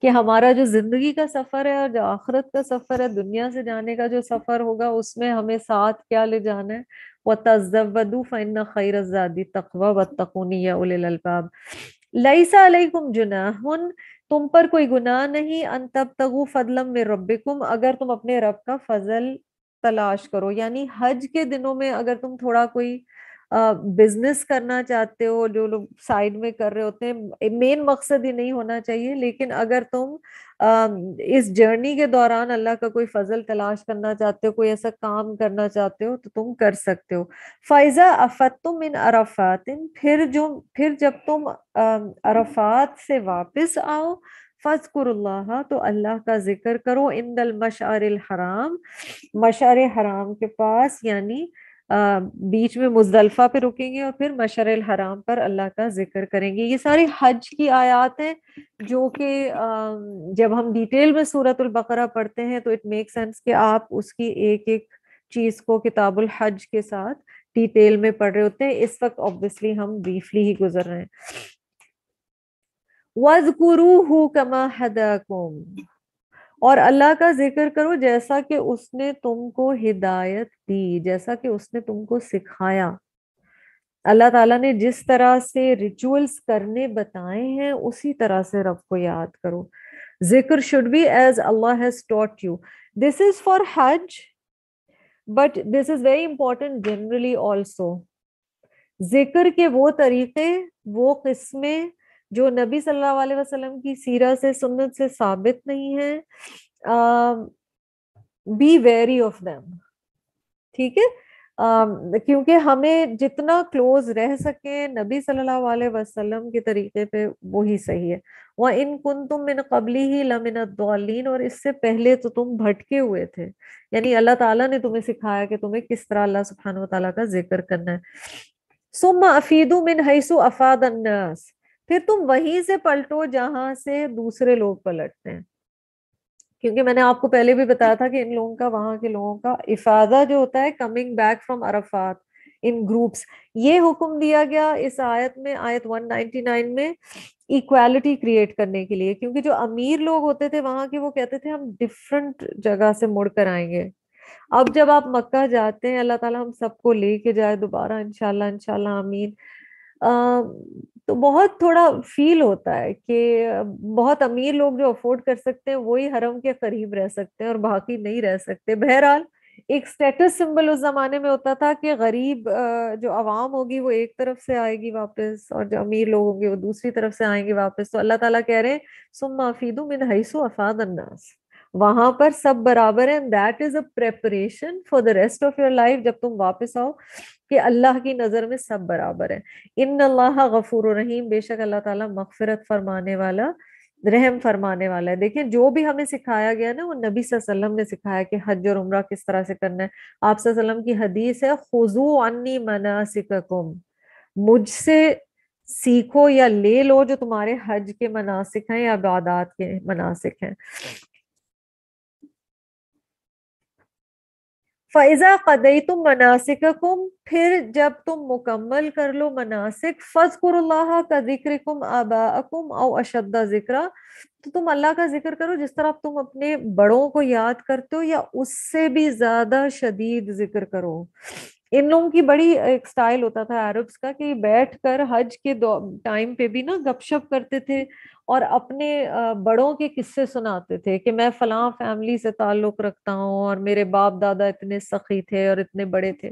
کہ ہمارا جو زندگی کا سفر ہے اور جو آخرت کا سفر ہے، دنیا سے جانے کا جو سفر ہوگا، اس میں ہمیں ساتھ کیا لے جانا ہے؟ وَتَزَوَّدُوا فَإِنَّ خَيْرَ الزَّادِ التَّقْوَىٰ وَاتَّقُونِ يَا أُولِي الْأَلْبَابِ۔ لَيْسَ عَلَيْكُمْ جُنَاحٌ، تم پر کوئی گناہ نہیں، ان تبتغوا فضلا من ربکم، اگر تم اپنے رب کا فضل تلاش کرو، یعنی حج کے دنوں میں اگر تم تھوڑا کوئی بزنس کرنا چاہتے ہو، جو لوگ سائڈ میں کر رہے ہوتے ہیں، مین مقصد ہی نہیں ہونا چاہیے، لیکن اگر تم اس جرنی کے دوران اللہ کا کوئی فضل تلاش کرنا چاہتے ہو، کوئی ایسا کام کرنا چاہتے ہو، تو تم کر سکتے ہو۔ فَإِذَا أَفَضْتُم مِّنْ عَرَفَاتٍ، پھر جب تم عرفات سے واپس آؤ، فَاذْكُرُوا اللَّهَ، تو اللہ کا ذکر کرو، عِندَ الْمَشْعَرِ الْحَرَامِ، مشعر حرام کے پاس، یعنی بیچ میں مزدلفہ پہ رکیں گے اور پھر مشعر الحرام پر اللہ کا ذکر کریں گے۔ یہ ساری حج کی آیات ہیں جو کہ جب ہم ڈیٹیل میں سورۃ البقرہ پڑھتے ہیں تو اٹ میک سینس کہ آپ اس کی ایک ایک چیز کو کتاب الحج کے ساتھ ڈیٹیل میں پڑھ رہے ہوتے ہیں۔ اس وقت obviously ہم بریفلی ہی گزر رہے ہیں۔ وَاذْكُرُوهُ كَمَا هَدَاكُمْ، اور اللہ کا ذکر کرو جیسا کہ اس نے تم کو ہدایت دی، جیسا کہ اس نے تم کو سکھایا۔ اللہ تعالیٰ نے جس طرح سے ریچولز کرنے بتائے ہیں اسی طرح سے رب کو یاد کرو۔ ذکر should be as Allah has taught you. This is for Hajj, but this is very important generally also. ذکر کے وہ طریقے، وہ قسمیں جو نبی صلی اللہ علیہ وسلم کی سیرت سے، سنت سے ثابت نہیں ہیں، بی ویری آف دیم، ٹھیک ہے؟ کیونکہ ہمیں جتنا کلوز رہ سکیں نبی صلی اللہ علیہ وسلم کے طریقے پہ وہی صحیح ہے۔ وَإِن كُنتُم مِّن قَبْلِهِ لَمِنَ الضَّالِّينَ، اور اس سے پہلے تو تم بھٹکے ہوئے تھے، یعنی اللہ تعالیٰ نے تمہیں سکھایا کہ تمہیں کس طرح اللہ سبحانہ وتعالیٰ کا ذکر کرنا ہے۔ ثم افیدوا من حیث افاد الناس، پھر تم وہیں سے پلٹو جہاں سے دوسرے لوگ پلٹتے ہیں، کیونکہ میں نے آپ کو پہلے بھی بتایا تھا کہ ان لوگوں کا، وہاں کے لوگوں کا افادہ جو ہوتا ہے coming back from Arafat in groups, یہ حکم دیا گیا اس آیت میں، آیت 199 میں، ایکویلٹی کریٹ کرنے کے لیے، کیونکہ جو امیر لوگ ہوتے تھے وہاں کے، وہ کہتے تھے ہم ڈفرنٹ جگہ سے مڑ کر آئیں گے۔ اب جب آپ مکہ جاتے ہیں، اللہ تعالیٰ ہم سب کو لے کے جائے دوبارہ انشاءاللہ، انشاءاللہ آمین، تو بہت تھوڑا فیل ہوتا ہے کہ بہت امیر لوگ جو افورڈ کر سکتے ہیں وہی حرم کے قریب رہ سکتے ہیں اور باقی نہیں رہ سکتے۔ بہرحال ایک سٹیٹس سمبل اس زمانے میں ہوتا تھا کہ غریب جو عوام ہوگی وہ ایک طرف سے آئے گی واپس، اور جو امیر لوگ ہوں گے وہ دوسری طرف سے آئیں گے واپس۔ تو اللہ تعالیٰ کہہ رہے ہیں ثم افیدوا من حیث افاد الناس، وہاں پر سب برابر ہیں۔ That is a preparation for the rest of your life, جب تم واپس آؤ کہ اللہ کی نظر میں سب برابر ہیں۔ ان اللہ غفور رحیم، بے شک اللہ تعالیٰ مغفرت فرمانے والا، رحم فرمانے والا ہے۔ دیکھیں جو بھی ہمیں سکھایا گیا نا، وہ نبی صلی اللہ علیہ وسلم نے سکھایا کہ حج اور عمرہ کس طرح سے کرنا ہے۔ آپ صلی اللہ علیہ وسلم کی حدیث ہے خذوا عنی مناسککم، مجھ سے سیکھو یا لے لو جو تمہارے حج کے مناسک ہیں یا عبادات کے مناسک ہیں۔ فَإِذَا قَضَيْتُم مَنَاسِكَكُم، پھر جب تم مکمل کر لو مناسک، فَاذْكُرُوا اللَّهَ كَذِكْرِكُمْ آبَاءَكُمْ أَوْ أَشَدَّ ذِكْرًا، تو تم اللہ کا ذکر کرو جس طرح تم اپنے بڑوں کو یاد کرتے ہو یا اس سے بھی زیادہ شدید ذکر کرو۔ ان لوگوں کی بڑی ایک سٹائل ہوتا تھا عربس کا کہ بیٹھ کر حج کے ٹائم پہ بھی نا گپ شپ کرتے تھے اور اپنے بڑوں کے قصے سناتے تھے کہ میں فلاں فیملی سے تعلق رکھتا ہوں اور میرے باپ دادا اتنے سخی تھے اور اتنے بڑے تھے۔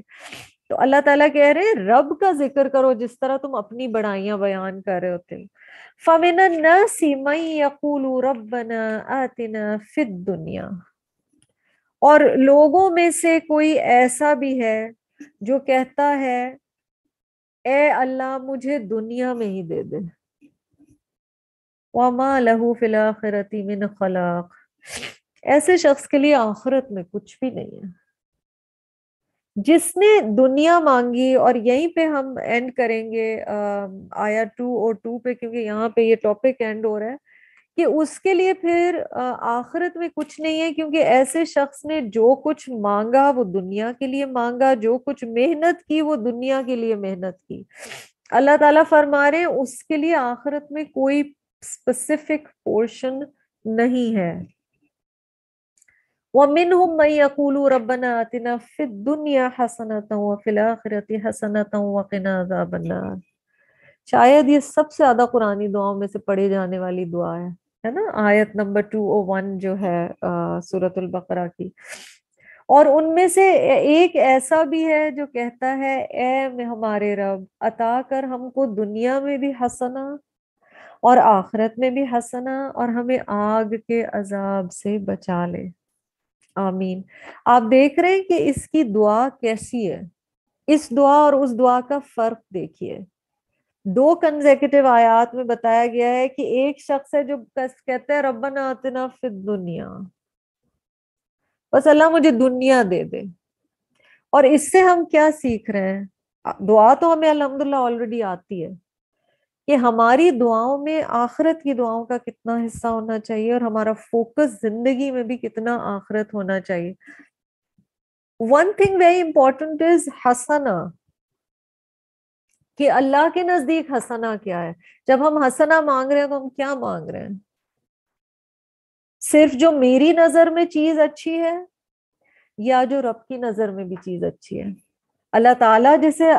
تو اللہ تعالیٰ کہہ رہے ہیں رب کا ذکر کرو جس طرح تم اپنی بڑائیاں بیان کر رہے ہوتے ہو۔ فَمِنَ النَّاسِ مَن يَقُولُ رَبَّنَا آتِنَا فِي الدُّنْيَا، اور لوگوں میں سے کوئی ایسا بھی ہے جو کہتا ہے اے اللہ مجھے دنیا میں ہی دے دے، وَمَا لَهُ فِي الْآخِرَةِ مِنْ خَلَاقٍ، ایسے شخص کے لیے آخرت میں کچھ بھی نہیں ہے۔ جس نے دنیا مانگی، اور یہیں پہ ہم اینڈ کریں گے آیا 2 اور 2 پہ، کیونکہ یہاں پہ یہ ٹاپک اینڈ ہو رہا ہے، کہ اس کے لیے پھر آخرت میں کچھ نہیں ہے، کیونکہ ایسے شخص نے جو کچھ مانگا وہ دنیا کے لیے مانگا، جو کچھ محنت کی وہ دنیا کے لیے محنت کی۔ اللہ تعالیٰ فرما رہے ہیں اس کے لیے آخرت میں کوئی اسپیسیفک پورشن نہیں ہے۔ وَمِنْهُمْ مَنْ يَقُولُ رَبَّنَا آتِنَا فِي الدُّنْيَا حَسَنَةً وَفِي الْآخِرَةِ حَسَنَةً وَقِنَا عَذَابَ النَّارِ۔ شاید یہ سب سے زیادہ قرآنی دعاؤں میں سے پڑھی جانے والی دعا ہے نا، آیت نمبر 201 جو ہے سورۃ البقرہ کی۔ اور ان میں سے ایک ایسا بھی ہے جو کہتا ہے اے ہمارے رب، عطا کر ہم کو دنیا میں بھی حسنہ اور آخرت میں بھی حسنہ، اور ہمیں آگ کے عذاب سے بچا لے، آمین۔ آپ دیکھ رہے ہیں کہ اس کی دعا کیسی ہے، اس دعا اور اس دعا کا فرق دیکھیے۔ 2 کنزیکٹیو آیات میں بتایا گیا ہے کہ ایک شخص ہے جو کہتا ہے ربنا آتنا فی الدنیا، بس اللہ مجھے دنیا دے دے۔ اور اس سے ہم کیا سیکھ رہے ہیں؟ دعا تو ہمیں الحمدللہ آلریڈی آتی ہے، کہ ہماری دعاؤں میں آخرت کی دعاؤں کا کتنا حصہ ہونا چاہیے، اور ہمارا فوکس زندگی میں بھی کتنا آخرت ہونا چاہیے۔ One thing very important is حسنہ، کہ اللہ کے نزدیک حسنہ کیا ہے۔ جب ہم حسنہ مانگ رہے ہیں تو ہم کیا مانگ رہے ہیں؟ صرف جو میری نظر میں چیز اچھی ہے، یا جو رب کی نظر میں بھی چیز اچھی ہے؟ اللہ تعالیٰ جسے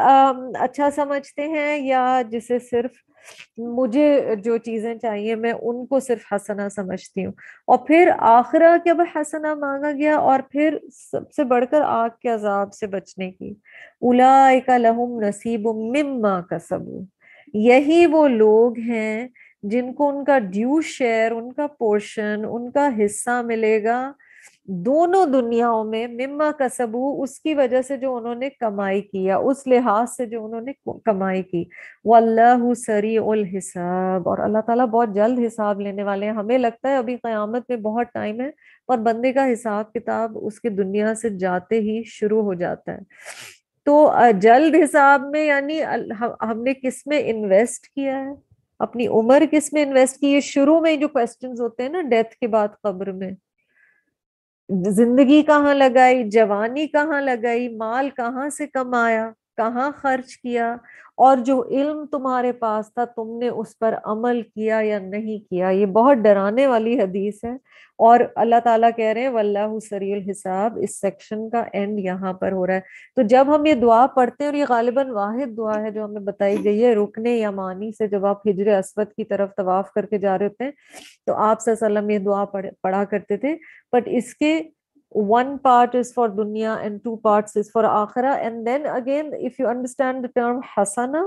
اچھا سمجھتے ہیں، یا جسے صرف مجھے جو چیزیں چاہیے میں ان کو صرف حسنہ سمجھتی ہوں؟ اور پھر آخرہ کے بعد حسنہ مانگا گیا، اور پھر سب سے بڑھ کر آگ کے عذاب سے بچنے کی۔ اولئک لہم نصیب مما کسبوا، یہی وہ لوگ ہیں جن کو ان کا ڈیو شیئر، ان کا پورشن، ان کا حصہ ملے گا دونوں دنیاؤں میں، مما کسبو، اس کی وجہ سے جو انہوں نے کمائی کیا، اس لحاظ سے جو انہوں نے کمائی کی۔ واللہ سریع الحساب، اور اللہ تعالیٰ بہت جلد حساب لینے والے ہیں۔ ہمیں لگتا ہے ابھی قیامت میں بہت ٹائم ہے، اور بندے کا حساب کتاب اس کے دنیا سے جاتے ہی شروع ہو جاتا ہے۔ تو جلد حساب میں یعنی ہم نے کس میں انویسٹ کیا ہے، اپنی عمر کس میں انویسٹ کی ہے؟ شروع میں جو کوسچنز ہوتے ہیں نا ڈیتھ کے بعد قبر میں، زندگی کہاں لگائی، جوانی کہاں لگائی، مال کہاں سے کمایا، کہاں خرچ کیا، اور جو علم تمہارے پاس تھا تم نے اس پر عمل کیا یا نہیں کیا۔ یہ بہت ڈرانے والی حدیث ہے، اور اللہ تعالیٰ کہہ رہے ہیں واللہ سریع الحساب۔ اس سیکشن کا اینڈ یہاں پر ہو رہا ہے۔ تو جب ہم یہ دعا پڑھتے ہیں، اور یہ غالباً واحد دعا ہے جو ہمیں بتائی گئی ہے رکن یمانی سے، جب آپ حجر اسود کی طرف طواف کر کے جا رہے ہوتے ہیں تو آپ صلی اللہ علیہ وسلم یہ دعا پڑھا کرتے تھے۔ بٹ اس کے one part is for dunya and 2 parts is for akhirah. And then again, if you understand the term hasana,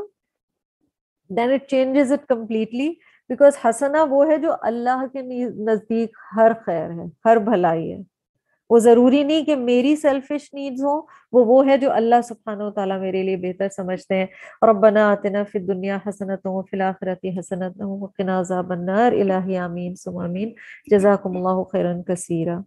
then it changes it completely, because hasana وہ ہے جو اللہ کے نزدیک ہر خیر ہے، ہر بھلائی ہے۔ وہ ضروری نہیں کہ میری سیلفش نیڈز ہوں، وہ ہے جو اللہ سبحانہ و تعالیٰ میرے لیے بہتر سمجھتے ہیں۔ ربنا آتنا فی الدنیا حسنۃ وفی الآخرۃ حسنۃ وقنا عذاب النار۔ الہی آمین ثم آمین۔ جزاکم اللہ خیرا کثیرا۔